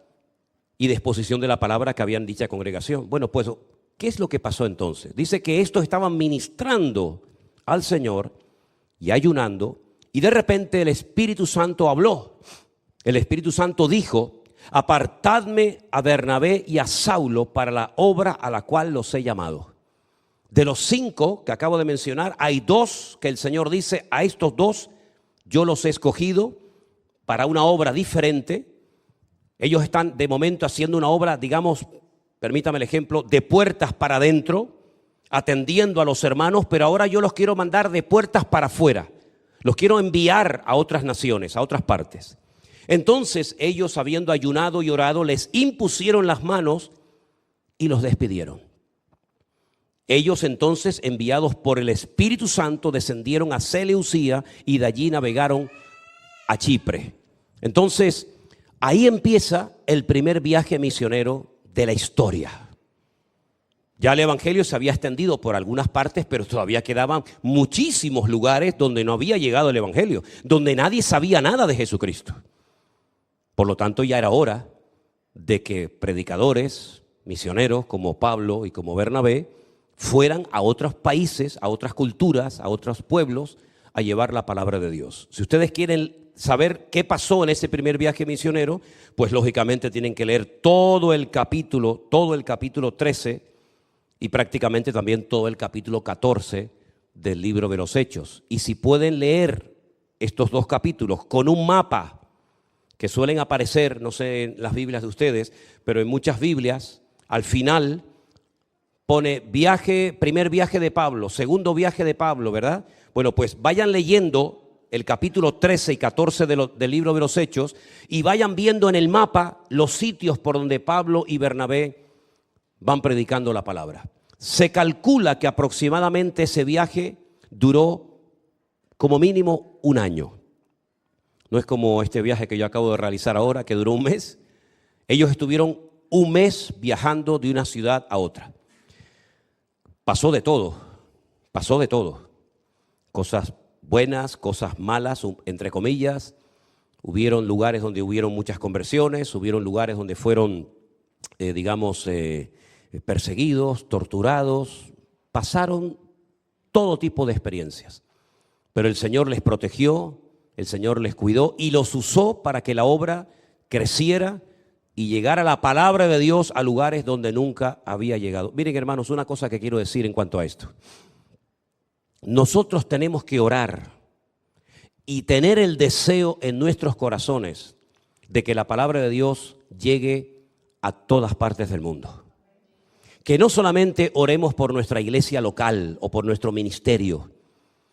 y de exposición de la palabra que habían dicha congregación. Bueno, pues, ¿qué es lo que pasó entonces? Dice que estos estaban ministrando al Señor y ayunando, y de repente el Espíritu Santo habló. El Espíritu Santo dijo: apartadme a Bernabé y a Saulo para la obra a la cual los he llamado. De los 5 que acabo de mencionar, hay 2 que el Señor dice: a estos 2 yo los he escogido para una obra diferente. Ellos están de momento haciendo una obra, digamos, permítame el ejemplo, de puertas para adentro, atendiendo a los hermanos, pero ahora yo los quiero mandar de puertas para afuera. Los quiero enviar a otras naciones, a otras partes. Entonces ellos, habiendo ayunado y orado, les impusieron las manos y los despidieron. Ellos entonces, enviados por el Espíritu Santo, descendieron a Seleucía y de allí navegaron a Chipre. Entonces, ahí empieza el primer viaje misionero de la historia. Ya el evangelio se había extendido por algunas partes, pero todavía quedaban muchísimos lugares donde no había llegado el evangelio, donde nadie sabía nada de Jesucristo. Por lo tanto, ya era hora de que predicadores, misioneros como Pablo y como Bernabé fueran a otros países, a otras culturas, a otros pueblos a llevar la palabra de Dios. Si ustedes quieren saber qué pasó en ese primer viaje misionero, pues lógicamente tienen que leer todo el capítulo 13 y prácticamente también todo el capítulo 14 del libro de los Hechos. Y si pueden leer estos 2 capítulos con un mapa que suelen aparecer, no sé en las Biblias de ustedes, pero en muchas Biblias, al final pone primer viaje de Pablo, segundo viaje de Pablo, ¿verdad? Bueno, pues vayan leyendo el capítulo 13 y 14 del libro de los Hechos y vayan viendo en el mapa los sitios por donde Pablo y Bernabé van predicando la palabra. Se calcula que aproximadamente ese viaje duró como mínimo 1 año. No es como este viaje que yo acabo de realizar ahora, que duró 1 mes. Ellos estuvieron 1 mes viajando de una ciudad a otra. Pasó de todo. Cosas buenas, cosas malas, entre comillas. Hubieron lugares donde hubieron muchas conversiones, hubieron lugares donde fueron, perseguidos, torturados. Pasaron todo tipo de experiencias. Pero el Señor les protegió, el Señor les cuidó y los usó para que la obra creciera y llegara la palabra de Dios a lugares donde nunca había llegado. Miren, hermanos, una cosa que quiero decir en cuanto a esto. Nosotros tenemos que orar y tener el deseo en nuestros corazones de que la palabra de Dios llegue a todas partes del mundo. Que no solamente oremos por nuestra iglesia local o por nuestro ministerio,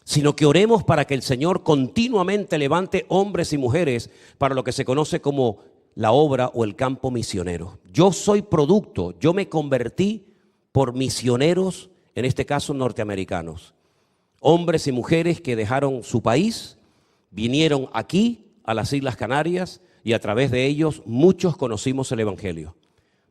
sino que oremos para que el Señor continuamente levante hombres y mujeres para lo que se conoce como la obra o el campo misionero. Yo soy producto, yo me convertí por misioneros, en este caso norteamericanos. Hombres y mujeres que dejaron su país, vinieron aquí a las Islas Canarias y a través de ellos muchos conocimos el evangelio.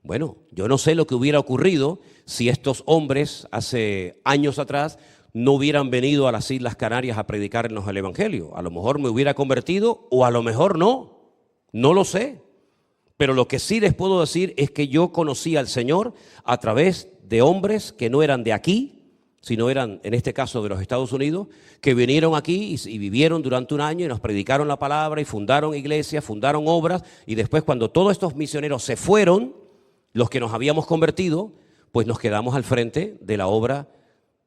Bueno, yo no sé lo que hubiera ocurrido si estos hombres hace años atrás no hubieran venido a las Islas Canarias a predicarnos el evangelio. A lo mejor me hubiera convertido o a lo mejor no lo sé. Pero lo que sí les puedo decir es que yo conocí al Señor a través de hombres que no eran de aquí, sino eran, en este caso, de los Estados Unidos, que vinieron aquí y vivieron durante 1 año y nos predicaron la palabra y fundaron iglesias, fundaron obras, y después cuando todos estos misioneros se fueron, los que nos habíamos convertido, pues nos quedamos al frente de la obra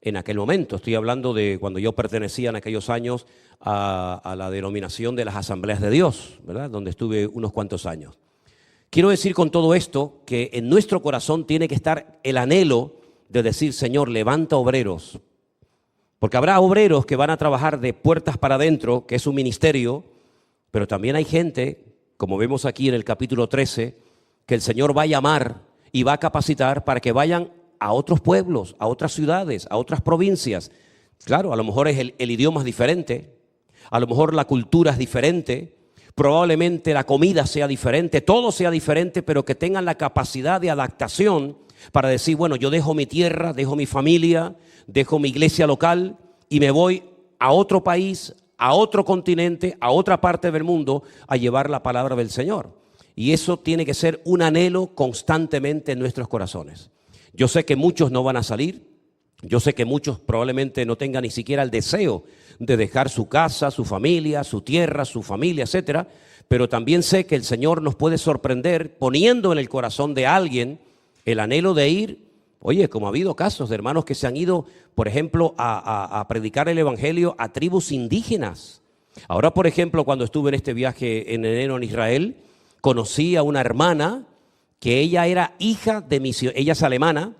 en aquel momento. Estoy hablando de cuando yo pertenecía en aquellos años a la denominación de las Asambleas de Dios, ¿verdad? Donde estuve unos cuantos años. Quiero decir con todo esto que en nuestro corazón tiene que estar el anhelo de decir, Señor, levanta obreros. Porque habrá obreros que van a trabajar de puertas para adentro, que es un ministerio, pero también hay gente, como vemos aquí en el capítulo 13, que el Señor va a llamar y va a capacitar para que vayan a otros pueblos, a otras ciudades, a otras provincias. Claro, a lo mejor es el idioma es diferente, a lo mejor la cultura es diferente, probablemente la comida sea diferente, todo sea diferente, pero que tengan la capacidad de adaptación para decir, bueno, yo dejo mi tierra, dejo mi familia, dejo mi iglesia local y me voy a otro país, a otro continente, a otra parte del mundo a llevar la palabra del Señor. Y eso tiene que ser un anhelo constantemente en nuestros corazones. Yo sé que muchos no van a salir, yo sé que muchos probablemente no tengan ni siquiera el deseo de dejar su casa, su familia, su tierra, su familia, etcétera, pero también sé que el Señor nos puede sorprender poniendo en el corazón de alguien el anhelo de ir. Oye, como ha habido casos de hermanos que se han ido, por ejemplo, a predicar el evangelio a tribus indígenas. Ahora, por ejemplo, cuando estuve en este viaje en enero en Israel, conocí a una hermana que ella era hija de misioneros, ella es alemana,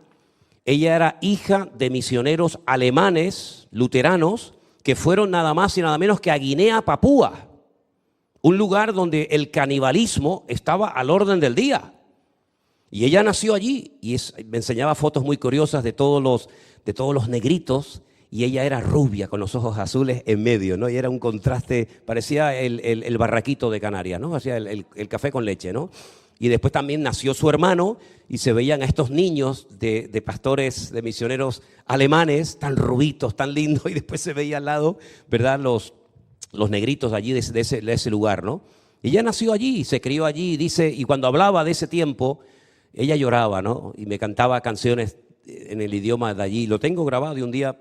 ella era hija de misioneros alemanes, luteranos, que fueron nada más y nada menos que a Guinea, Papúa, un lugar donde el canibalismo estaba al orden del día. Y ella nació allí y me enseñaba fotos muy curiosas de todos los negritos, y ella era rubia con los ojos azules en medio, ¿no? Y era un contraste, parecía el barraquito de Canarias, ¿no? Hacía el café con leche, ¿no? Y después también nació su hermano y se veían a estos niños de pastores, de misioneros alemanes, tan rubitos, tan lindos, y después se veía al lado, ¿verdad? Los negritos allí de ese lugar, ¿no? Y ella nació allí, se crió allí, dice, y cuando hablaba de ese tiempo, ella lloraba, ¿no? Y me cantaba canciones en el idioma de allí. Lo tengo grabado y un día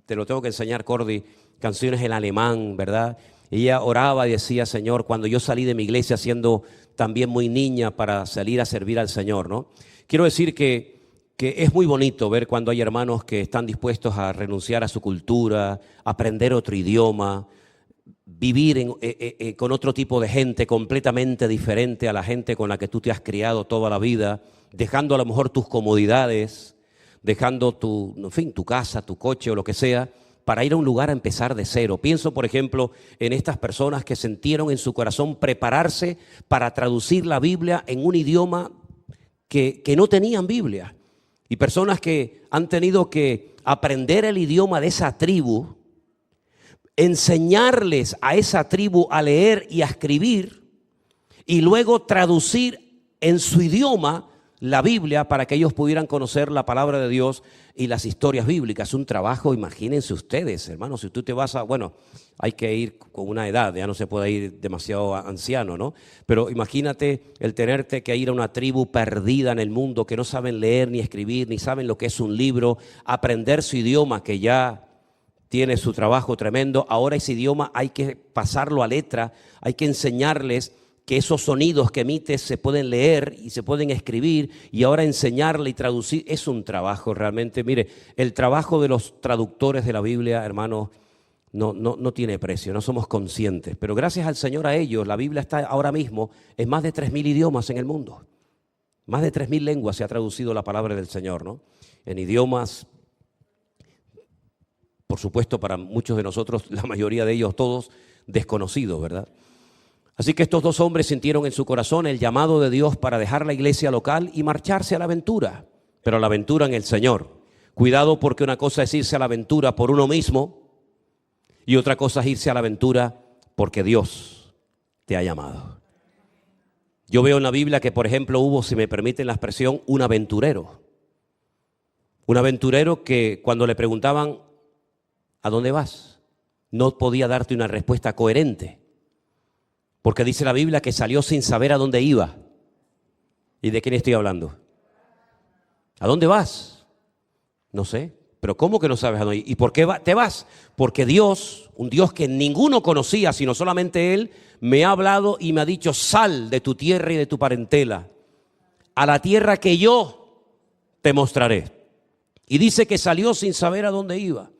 te lo tengo que enseñar, Cordy, canciones en alemán, ¿verdad? Ella oraba y decía, Señor, cuando yo salí de mi iglesia siendo también muy niña para salir a servir al Señor, ¿no? Quiero decir que es muy bonito ver cuando hay hermanos que están dispuestos a renunciar a su cultura, aprender otro idioma, vivir con otro tipo de gente completamente diferente a la gente con la que tú te has criado toda la vida, dejando a lo mejor tus comodidades, dejando tu casa, tu coche o lo que sea, para ir a un lugar a empezar de cero. Pienso, por ejemplo, en estas personas que sintieron en su corazón prepararse para traducir la Biblia en un idioma que no tenían Biblia. Y personas que han tenido que aprender el idioma de esa tribu, enseñarles a esa tribu a leer y a escribir, y luego traducir en su idioma la Biblia para que ellos pudieran conocer la palabra de Dios y las historias bíblicas. Un trabajo, imagínense ustedes, hermanos, si tú te vas bueno, hay que ir con una edad, ya no se puede ir demasiado anciano, ¿no? Pero imagínate el tenerte que ir a una tribu perdida en el mundo, que no saben leer ni escribir, ni saben lo que es un libro, aprender su idioma, que ya tiene su trabajo tremendo. Ahora ese idioma hay que pasarlo a letra, hay que enseñarles que esos sonidos que emites se pueden leer y se pueden escribir, y ahora enseñarle y traducir es un trabajo realmente. Mire, el trabajo de los traductores de la Biblia, hermanos, no tiene precio, no somos conscientes, pero gracias al Señor a ellos, la Biblia está ahora mismo en más de 3.000 idiomas en el mundo. Más de 3.000 lenguas se ha traducido la palabra del Señor, ¿no? En idiomas, por supuesto, para muchos de nosotros, la mayoría de ellos todos desconocidos, ¿verdad? Así que estos dos hombres sintieron en su corazón el llamado de Dios para dejar la iglesia local y marcharse a la aventura, pero a la aventura en el Señor. Cuidado, porque una cosa es irse a la aventura por uno mismo y otra cosa es irse a la aventura porque Dios te ha llamado. Yo veo en la Biblia que, por ejemplo, hubo, si me permiten la expresión, un aventurero. Un aventurero que cuando le preguntaban ¿a dónde vas?, no podía darte una respuesta coherente. Porque dice la Biblia que salió sin saber a dónde iba. ¿Y de quién estoy hablando? ¿A dónde vas? No sé. ¿Pero cómo que no sabes a dónde ir? ¿Y por qué te vas? Porque Dios, un Dios que ninguno conocía, sino solamente Él, me ha hablado y me ha dicho: sal de tu tierra y de tu parentela, a la tierra que yo te mostraré. Y dice que salió sin saber a dónde iba.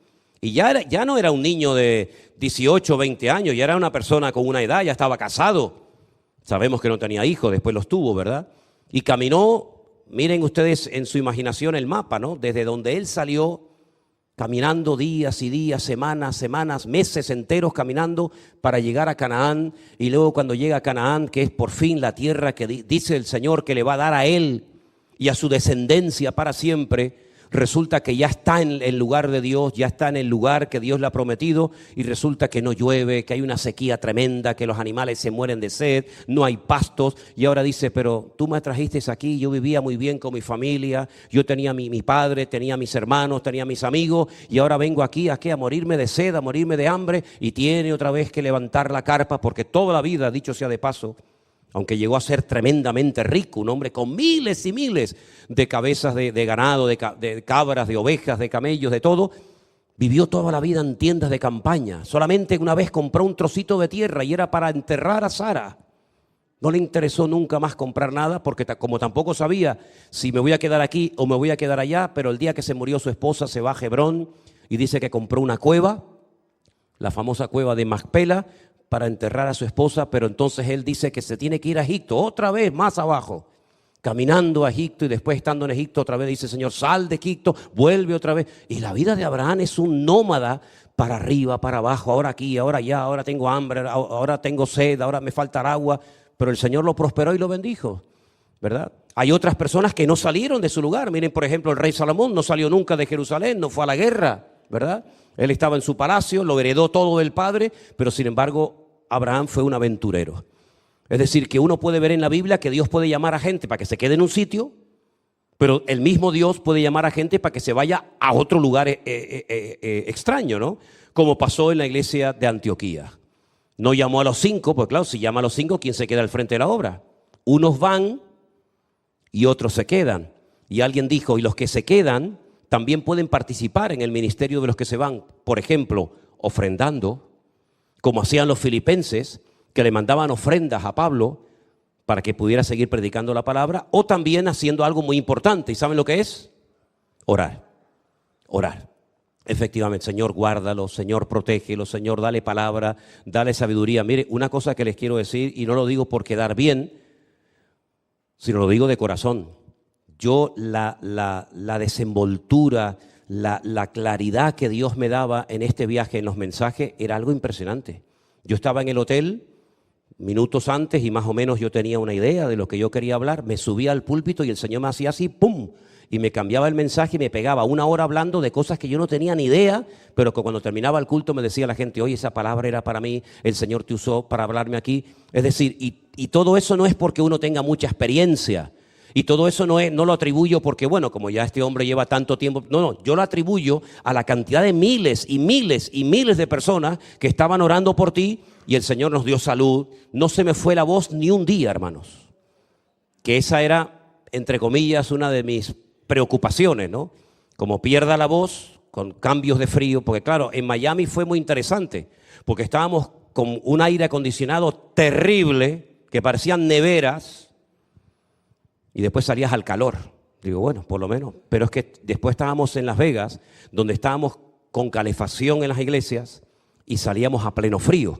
Y ya no era un niño de 18 o 20 años, ya era una persona con una edad, ya estaba casado. Sabemos que no tenía hijos, después los tuvo, ¿verdad? Y caminó, miren ustedes en su imaginación el mapa, ¿no? Desde donde él salió, caminando días y días, semanas, meses enteros caminando para llegar a Canaán. Y luego cuando llega a Canaán, que es por fin la tierra que dice el Señor que le va a dar a él y a su descendencia para siempre, resulta que ya está en el lugar de Dios, ya está en el lugar que Dios le ha prometido, y resulta que no llueve, que hay una sequía tremenda, que los animales se mueren de sed, no hay pastos. Y ahora dice, pero tú me trajiste aquí, yo vivía muy bien con mi familia, yo tenía mi padre, tenía mis hermanos, tenía mis amigos, y ahora vengo aquí a morirme de sed, a morirme de hambre, y tiene otra vez que levantar la carpa, porque toda la vida, dicho sea de paso, aunque llegó a ser tremendamente rico, un hombre con miles y miles de cabezas de ganado, de cabras, de ovejas, de camellos, de todo, vivió toda la vida en tiendas de campaña. Solamente una vez compró un trocito de tierra y era para enterrar a Sara. No le interesó nunca más comprar nada, porque como tampoco sabía si me voy a quedar aquí o me voy a quedar allá, pero el día que se murió su esposa se va a Hebrón y dice que compró una cueva, la famosa cueva de Macpela, para enterrar a su esposa. Pero entonces él dice que se tiene que ir a Egipto, otra vez más abajo, caminando a Egipto, y después estando en Egipto otra vez dice, Señor, sal de Egipto, vuelve otra vez. Y la vida de Abraham es un nómada, para arriba, para abajo, ahora aquí, ahora allá, ahora tengo hambre, ahora tengo sed, ahora me falta agua. Pero el Señor lo prosperó y lo bendijo, ¿verdad? Hay otras personas que no salieron de su lugar. Miren, por ejemplo, el rey Salomón no salió nunca de Jerusalén, no fue a la guerra, ¿verdad? Él estaba en su palacio, lo heredó todo del padre, pero sin embargo Abraham fue un aventurero. Es decir, que uno puede ver en la Biblia que Dios puede llamar a gente para que se quede en un sitio, pero el mismo Dios puede llamar a gente para que se vaya a otro lugar extraño, ¿no? Como pasó en la iglesia de Antioquía. No llamó a los 5, pues claro, si llama a los 5, ¿quién se queda al frente de la obra? Unos van y otros se quedan. Y alguien dijo, y los que se quedan también pueden participar en el ministerio de los que se van. Por ejemplo, ofrendando, como hacían los filipenses, que le mandaban ofrendas a Pablo para que pudiera seguir predicando la palabra, o también haciendo algo muy importante. ¿Y saben lo que es? Orar. Orar. Efectivamente, Señor, guárdalo, Señor, protégelo, Señor, dale palabra, dale sabiduría. Mire, una cosa que les quiero decir, y no lo digo por quedar bien, sino lo digo de corazón. Yo la desenvoltura, la claridad que Dios me daba en este viaje, en los mensajes, era algo impresionante. Yo estaba en el hotel minutos antes y más o menos yo tenía una idea de lo que yo quería hablar. Me subía al púlpito y el Señor me hacía así, ¡pum!, y me cambiaba el mensaje y me pegaba 1 hora hablando de cosas que yo no tenía ni idea, pero que cuando terminaba el culto me decía la gente, oye, esa palabra era para mí, el Señor te usó para hablarme aquí. Es decir, y todo eso no es porque uno tenga mucha experiencia, y todo eso no lo atribuyo porque, bueno, como ya este hombre lleva tanto tiempo, no, yo lo atribuyo a la cantidad de miles y miles y miles de personas que estaban orando por ti, y el Señor nos dio salud. No se me fue la voz ni un día, hermanos, que esa era, entre comillas, una de mis preocupaciones, ¿no? Como pierda la voz con cambios de frío, porque claro, en Miami fue muy interesante, porque estábamos con un aire acondicionado terrible, que parecían neveras, y después salías al calor. Digo, bueno, por lo menos. Pero es que después estábamos en Las Vegas, donde estábamos con calefacción en las iglesias, y salíamos a pleno frío.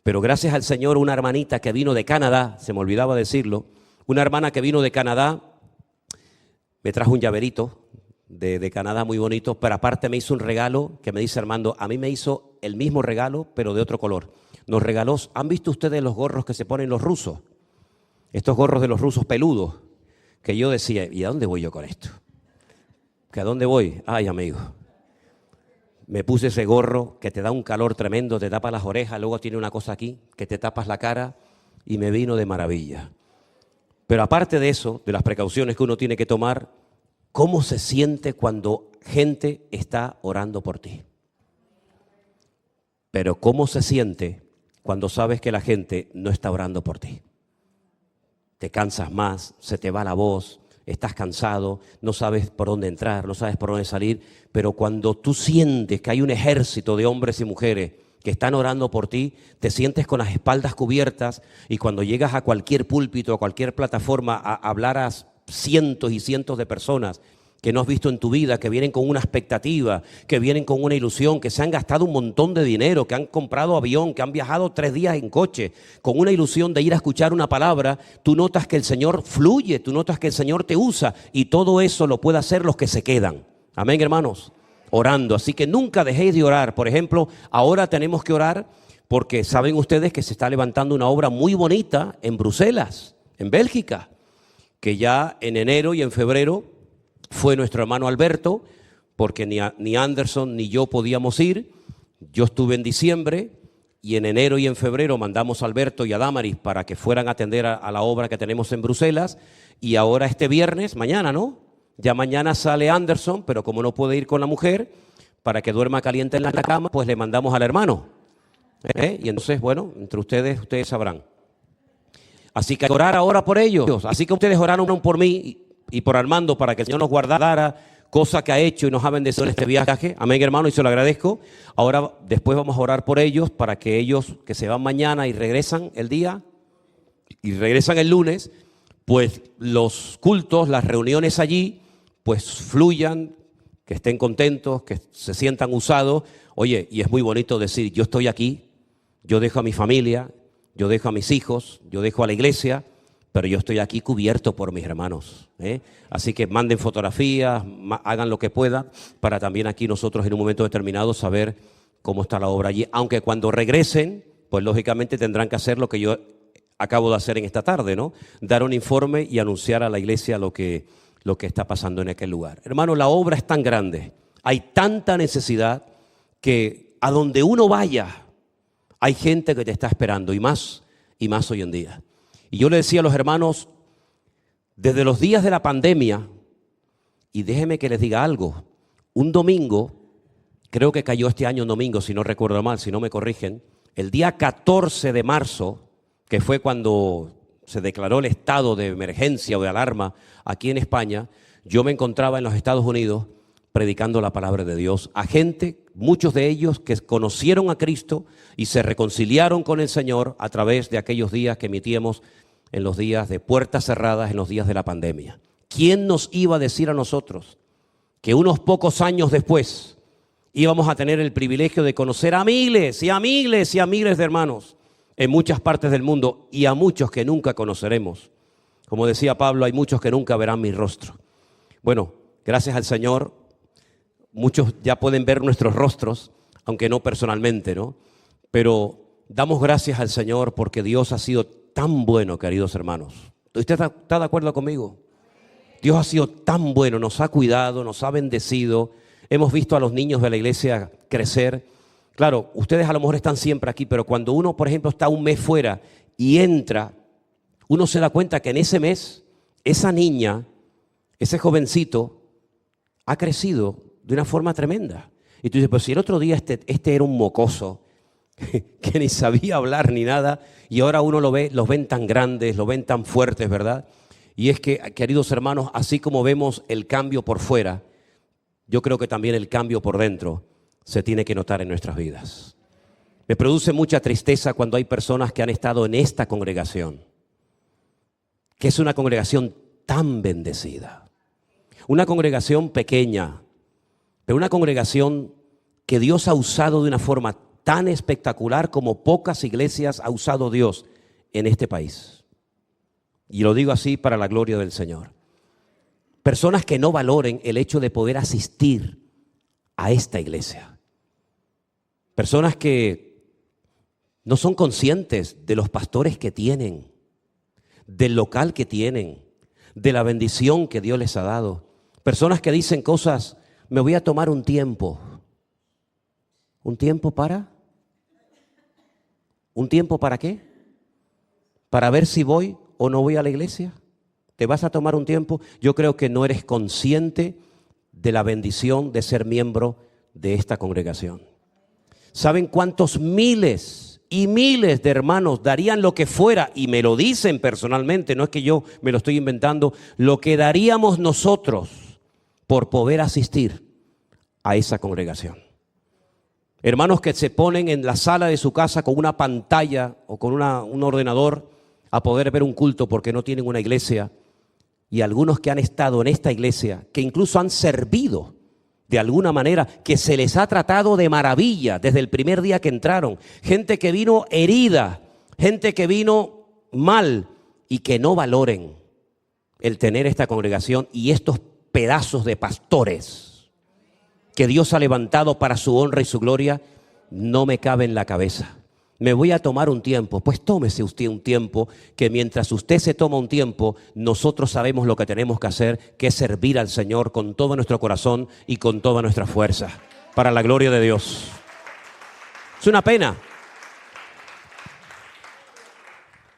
Pero gracias al Señor, una hermanita que vino de Canadá, se me olvidaba decirlo, una hermana que vino de Canadá, me trajo un llaverito de Canadá muy bonito, pero aparte me hizo un regalo que me dice, Armando, a mí me hizo el mismo regalo, pero de otro color. Nos regaló, ¿han visto ustedes los gorros que se ponen los rusos? Estos gorros de los rusos peludos, que yo decía, ¿y a dónde voy yo con esto? ¿Que a dónde voy? Ay, amigo. Me puse ese gorro que te da un calor tremendo, te tapa las orejas, luego tiene una cosa aquí, que te tapas la cara, y me vino de maravilla. Pero aparte de eso, de las precauciones que uno tiene que tomar, ¿cómo se siente cuando gente está orando por ti? Pero ¿cómo se siente cuando sabes que la gente no está orando por ti? Te cansas más, se te va la voz, estás cansado, no sabes por dónde entrar, no sabes por dónde salir, pero cuando tú sientes que hay un ejército de hombres y mujeres que están orando por ti, te sientes con las espaldas cubiertas, y cuando llegas a cualquier púlpito, a cualquier plataforma, a hablar a cientos y cientos de personas, que no has visto en tu vida, que vienen con una expectativa, que vienen con una ilusión, que se han gastado un montón de dinero, que han comprado avión, que han viajado 3 días en coche, con una ilusión de ir a escuchar una palabra, tú notas que el Señor fluye, tú notas que el Señor te usa, y todo eso lo puede hacer los que se quedan. Amén, hermanos, orando. Así que nunca dejéis de orar. Por ejemplo, ahora tenemos que orar porque saben ustedes que se está levantando una obra muy bonita en Bruselas, en Bélgica, que ya en enero y en febrero fue nuestro hermano Alberto, porque ni Anderson ni yo podíamos ir. Yo estuve en diciembre y en enero y en febrero mandamos a Alberto y a Damaris para que fueran a atender a la obra que tenemos en Bruselas. Y ahora este viernes, mañana, ¿no? Ya mañana sale Anderson, pero como no puede ir con la mujer, para que duerma caliente en la cama, pues le mandamos al hermano. Y entonces, bueno, entre ustedes sabrán. Así que orar ahora por ellos. Así que ustedes oraron por mí y por Armando para que el Señor nos guardara, cosa que ha hecho y nos ha bendecido en este viaje. Amén, hermano, y se lo agradezco. Ahora, después vamos a orar por ellos para que ellos que se van mañana y regresan el día y regresan el lunes, pues los cultos, las reuniones allí, pues fluyan, que estén contentos, que se sientan usados. Oye, y es muy bonito decir, yo estoy aquí, yo dejo a mi familia, yo dejo a mis hijos, yo dejo a la iglesia, pero yo estoy aquí cubierto por mis hermanos. Así que manden fotografías, hagan lo que puedan, para también aquí nosotros en un momento determinado saber cómo está la obra allí. Aunque cuando regresen, pues lógicamente tendrán que hacer lo que yo acabo de hacer en esta tarde, ¿no? Dar un informe y anunciar a la iglesia lo que está pasando en aquel lugar. Hermano, la obra es tan grande, hay tanta necesidad que a donde uno vaya hay gente que te está esperando, y más hoy en día. Y yo le decía a los hermanos, desde los días de la pandemia, y déjenme que les diga algo, un domingo, creo que cayó este año un domingo, si no recuerdo mal, si no me corrigen, el día 14 de marzo, que fue cuando se declaró el estado de emergencia o de alarma aquí en España, yo me encontraba en los Estados Unidos predicando la palabra de Dios a gente, muchos de ellos que conocieron a Cristo y se reconciliaron con el Señor a través de aquellos días que emitíamos en los días de puertas cerradas, en los días de la pandemia. ¿Quién nos iba a decir a nosotros que unos pocos años después íbamos a tener el privilegio de conocer a miles y a miles y a miles de hermanos en muchas partes del mundo, y a muchos que nunca conoceremos? Como decía Pablo, hay muchos que nunca verán mi rostro. Bueno, gracias al Señor, muchos ya pueden ver nuestros rostros, aunque no personalmente, ¿no? Pero damos gracias al Señor porque Dios ha sido tan bueno, queridos hermanos. ¿Usted está de acuerdo conmigo? Dios ha sido tan bueno, nos ha cuidado, nos ha bendecido. Hemos visto a los niños de la iglesia crecer. Claro, ustedes a lo mejor están siempre aquí, pero cuando uno, por ejemplo, está un mes fuera y entra, uno se da cuenta que en ese mes, esa niña, ese jovencito, ha crecido de una forma tremenda. Y tú dices, pues si el otro día este era un mocoso, que ni sabía hablar ni nada, y ahora uno los ven tan grandes, los ven tan fuertes, ¿verdad? Y es que, queridos hermanos, así como vemos el cambio por fuera, yo creo que también el cambio por dentro se tiene que notar en nuestras vidas. Me produce mucha tristeza cuando hay personas que han estado en esta congregación, que es una congregación tan bendecida, una congregación pequeña, pero una congregación que Dios ha usado de una forma tan espectacular como pocas iglesias ha usado Dios en este país. Y lo digo así para la gloria del Señor. Personas que no valoren el hecho de poder asistir a esta iglesia. Personas que no son conscientes de los pastores que tienen, del local que tienen, de la bendición que Dios les ha dado. Personas que dicen cosas, me voy a tomar un tiempo. ¿Un tiempo para? ¿Un tiempo para qué? ¿Para ver si voy o no voy a la iglesia? ¿Te vas a tomar un tiempo? Yo creo que no eres consciente de la bendición de ser miembro de esta congregación. ¿Saben cuántos miles y miles de hermanos darían lo que fuera? Y me lo dicen personalmente, no es que yo me lo estoy inventando, lo que daríamos nosotros por poder asistir a esa congregación. Hermanos que se ponen en la sala de su casa con una pantalla o con un ordenador a poder ver un culto porque no tienen una iglesia y algunos que han estado en esta iglesia, que incluso han servido de alguna manera, que se les ha tratado de maravilla desde el primer día que entraron. Gente que vino herida, gente que vino mal y que no valoren el tener esta congregación y estos pedazos de pastores que Dios ha levantado para su honra y su gloria, no me cabe en la cabeza. Me voy a tomar un tiempo. Pues tómese usted un tiempo, que mientras usted se toma un tiempo, nosotros sabemos lo que tenemos que hacer, que es servir al Señor con todo nuestro corazón y con toda nuestra fuerza, para la gloria de Dios. Es una pena.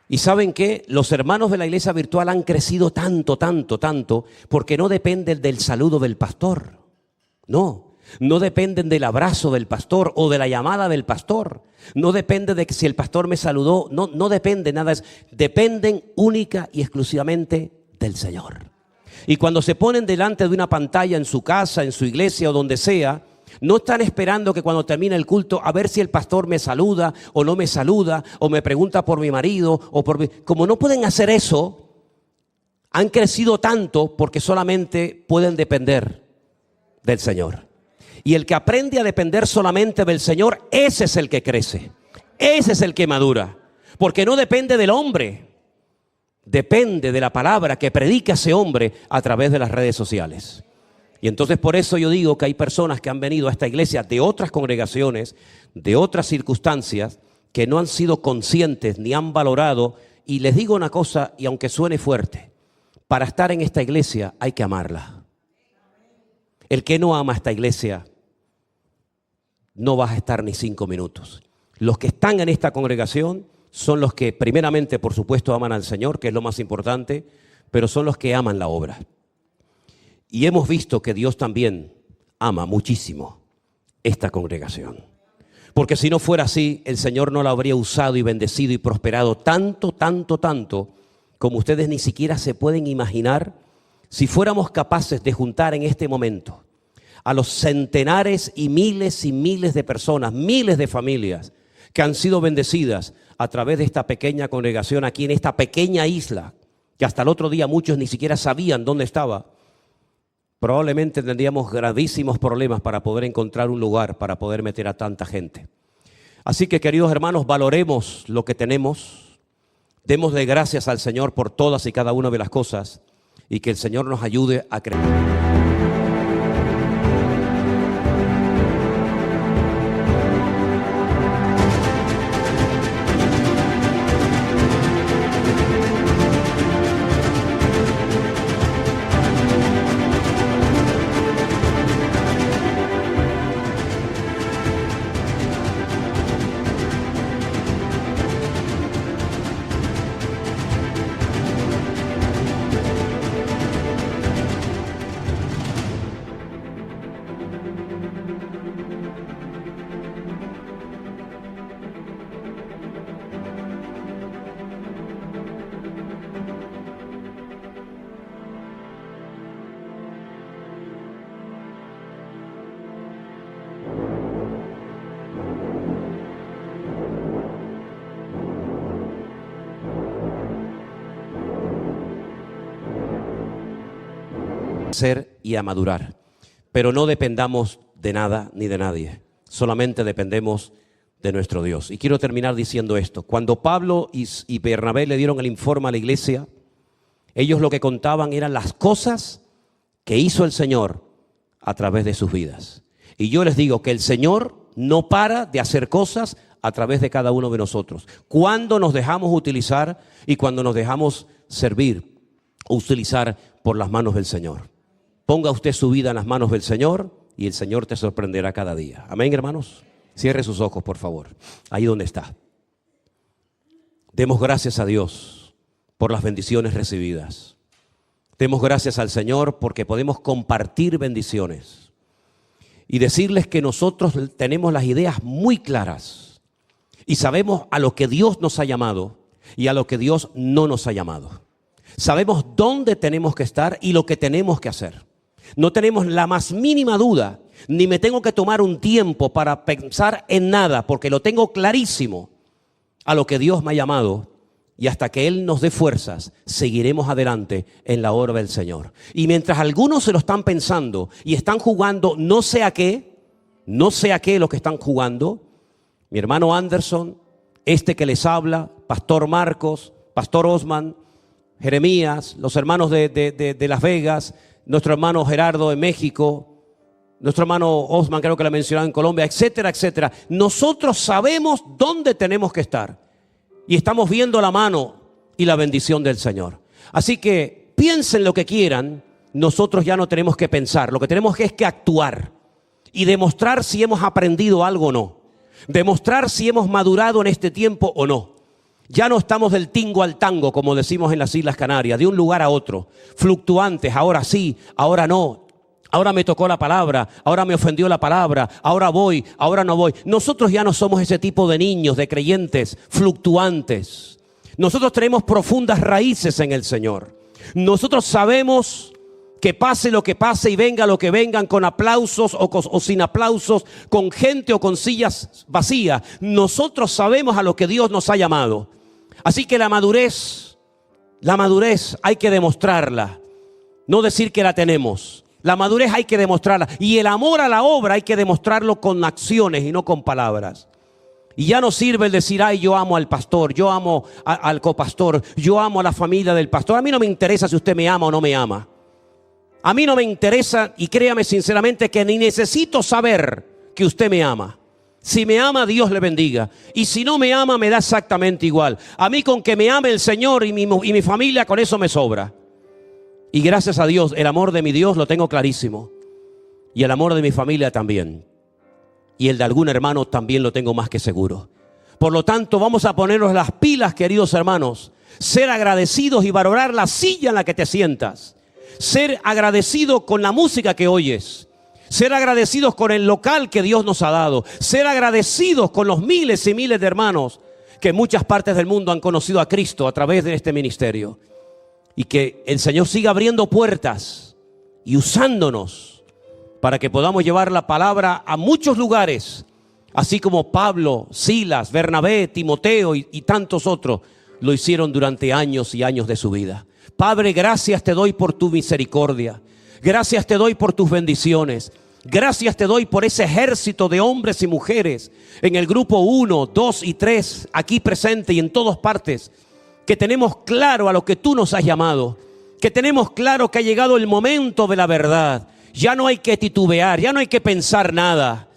Y ¿saben qué? Los hermanos de la iglesia virtual han crecido tanto, porque no dependen del saludo del pastor. No dependen del abrazo del pastor o de la llamada del pastor. No depende de que si el pastor me saludó. No depende nada. Dependen única y exclusivamente del Señor. Y cuando se ponen delante de una pantalla en su casa, en su iglesia o donde sea, no están esperando que cuando termine el culto a ver si el pastor me saluda o no me saluda o me pregunta por mi marido o por mi... Como no pueden hacer eso, han crecido tanto porque solamente pueden depender del Señor. Y el que aprende a depender solamente del Señor, ese es el que crece, ese es el que madura, porque no depende del hombre, depende de la palabra que predica ese hombre a través de las redes sociales. Y entonces por eso yo digo que hay personas que han venido a esta iglesia de otras congregaciones, de otras circunstancias, que no han sido conscientes ni han valorado. Y les digo una cosa, y aunque suene fuerte, para estar en esta iglesia hay que amarla. El que no ama esta iglesia no vas a estar ni 5 minutos. Los que están en esta congregación son los que primeramente, por supuesto, aman al Señor, que es lo más importante, pero son los que aman la obra. Y hemos visto que Dios también ama muchísimo esta congregación. Porque si no fuera así, el Señor no la habría usado y bendecido y prosperado tanto, como ustedes ni siquiera se pueden imaginar, si fuéramos capaces de juntar en este momento a los centenares y miles de personas, miles de familias que han sido bendecidas a través de esta pequeña congregación aquí en esta pequeña isla, que hasta el otro día muchos ni siquiera sabían dónde estaba. Probablemente tendríamos gravísimos problemas para poder encontrar un lugar para poder meter a tanta gente. Así que, queridos hermanos, valoremos lo que tenemos, démosle gracias al Señor por todas y cada una de las cosas y que el Señor nos ayude a crecer. Y a madurar, pero no dependamos de nada ni de nadie, solamente dependemos de nuestro Dios. Y quiero terminar diciendo esto: cuando Pablo y Bernabé le dieron el informe a la iglesia, ellos lo que contaban eran las cosas que hizo el Señor a través de sus vidas. Y yo les digo que el Señor no para de hacer cosas a través de cada uno de nosotros, cuando nos dejamos utilizar y cuando nos dejamos servir o utilizar por las manos del Señor. Ponga usted su vida en las manos del Señor y el Señor te sorprenderá cada día. Amén, hermanos. Cierre sus ojos, por favor, ahí donde está. Demos gracias a Dios por las bendiciones recibidas. Demos gracias al Señor porque podemos compartir bendiciones y decirles que nosotros tenemos las ideas muy claras y sabemos a lo que Dios nos ha llamado y a lo que Dios no nos ha llamado. Sabemos dónde tenemos que estar y lo que tenemos que hacer. No tenemos la más mínima duda, ni me tengo que tomar un tiempo para pensar en nada, porque lo tengo clarísimo a lo que Dios me ha llamado Y hasta que Él nos dé fuerzas, seguiremos adelante en la obra del Señor. Y mientras algunos se lo están pensando y están jugando no sé a qué lo que están jugando, mi hermano Anderson, este que les habla, Pastor Marcos, Pastor Osman, Jeremías, los hermanos de Las Vegas, nuestro hermano Gerardo de México, nuestro hermano Osman, creo que lo mencionado en Colombia, etcétera, etcétera. Nosotros sabemos dónde tenemos que estar y estamos viendo la mano y la bendición del Señor. Así que piensen lo que quieran, nosotros ya no tenemos que pensar, lo que tenemos es que actuar y demostrar si hemos aprendido algo o no, demostrar si hemos madurado en este tiempo o no. Ya no estamos del tingo al tango, como decimos en las Islas Canarias, de un lugar a otro, fluctuantes, ahora sí, ahora no. Ahora me tocó la palabra, ahora me ofendió la palabra, ahora voy, ahora no voy. Nosotros ya no somos ese tipo de niños, de creyentes fluctuantes. Nosotros tenemos profundas raíces en el Señor. Nosotros sabemos que pase lo que pase y venga lo que vengan, con aplausos o sin aplausos, con gente o con sillas vacías. Nosotros sabemos a lo que Dios nos ha llamado. Así que la madurez hay que demostrarla, no decir que la tenemos. La madurez hay que demostrarla. Y el amor a la obra hay que demostrarlo con acciones y no con palabras. Y ya no sirve el decir, ay, yo amo al pastor, yo amo al copastor, yo amo a la familia del pastor. A mí no me interesa si usted me ama o no me ama. A mí no me interesa, y créame sinceramente que ni necesito saber que usted me ama. Si me ama, Dios le bendiga. Y si no me ama, me da exactamente igual. A mí con que me ame el Señor y mi familia, con eso me sobra. Y gracias a Dios, el amor de mi Dios lo tengo clarísimo. Y el amor de mi familia también. Y el de algún hermano también lo tengo más que seguro. Por lo tanto, vamos a ponernos las pilas, queridos hermanos. Ser agradecidos y valorar la silla en la que te sientas. Ser agradecido con la música que oyes. Ser agradecidos con el local que Dios nos ha dado. Ser agradecidos con los miles y miles de hermanos que en muchas partes del mundo han conocido a Cristo a través de este ministerio. Y que el Señor siga abriendo puertas y usándonos para que podamos llevar la palabra a muchos lugares, así como Pablo, Silas, Bernabé, Timoteo y tantos otros lo hicieron durante años y años de su vida. Padre, gracias te doy por tu misericordia. Gracias te doy por tus bendiciones. Gracias te doy por ese ejército de hombres y mujeres en el grupo 1, 2 y 3, aquí presente y en todas partes, que tenemos claro a lo que tú nos has llamado, que tenemos claro que ha llegado el momento de la verdad. Ya no hay que titubear, ya no hay que pensar nada.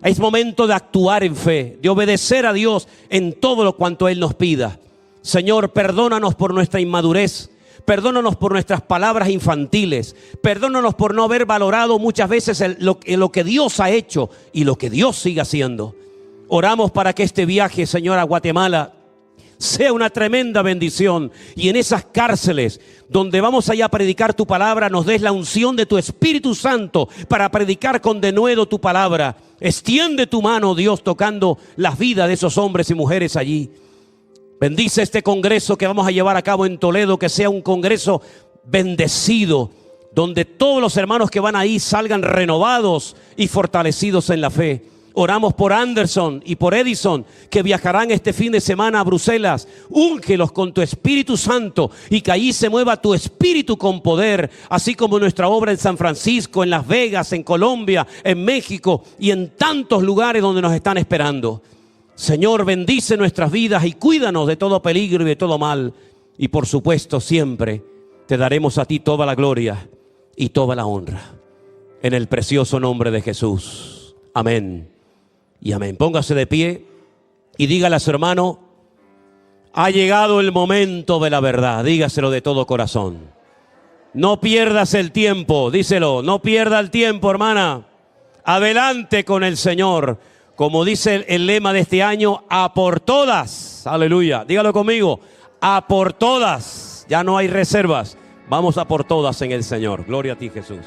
Es momento de actuar en fe, de obedecer a Dios en todo lo cuanto Él nos pida. Señor, perdónanos por nuestra inmadurez, perdónanos por nuestras palabras infantiles, perdónanos por no haber valorado muchas veces lo que Dios ha hecho y lo que Dios sigue haciendo. Oramos para que este viaje, Señor, a Guatemala sea una tremenda bendición, y en esas cárceles donde vamos allá a predicar tu palabra, nos des la unción de tu Espíritu Santo para predicar con denuedo tu palabra. Extiende tu mano, Dios, tocando las vidas de esos hombres y mujeres allí. Bendice este congreso que vamos a llevar a cabo en Toledo, que sea un congreso bendecido, donde todos los hermanos que van ahí salgan renovados y fortalecidos en la fe. Oramos por Anderson y por Edison, que viajarán este fin de semana a Bruselas. Úngelos con tu Espíritu Santo y que allí se mueva tu Espíritu con poder, así como nuestra obra en San Francisco, en Las Vegas, en Colombia, en México y en tantos lugares donde nos están esperando. Señor, bendice nuestras vidas y cuídanos de todo peligro y de todo mal. Y por supuesto, siempre te daremos a ti toda la gloria y toda la honra. En el precioso nombre de Jesús. Amén. Y amén. Póngase de pie y dígale a su hermano: ha llegado el momento de la verdad. Dígaselo de todo corazón. No pierdas el tiempo, díselo. No pierda el tiempo, hermana. Adelante con el Señor. Como dice el lema de este año, a por todas. Aleluya. Dígalo conmigo. A por todas. Ya no hay reservas. Vamos a por todas en el Señor. Gloria a ti, Jesús.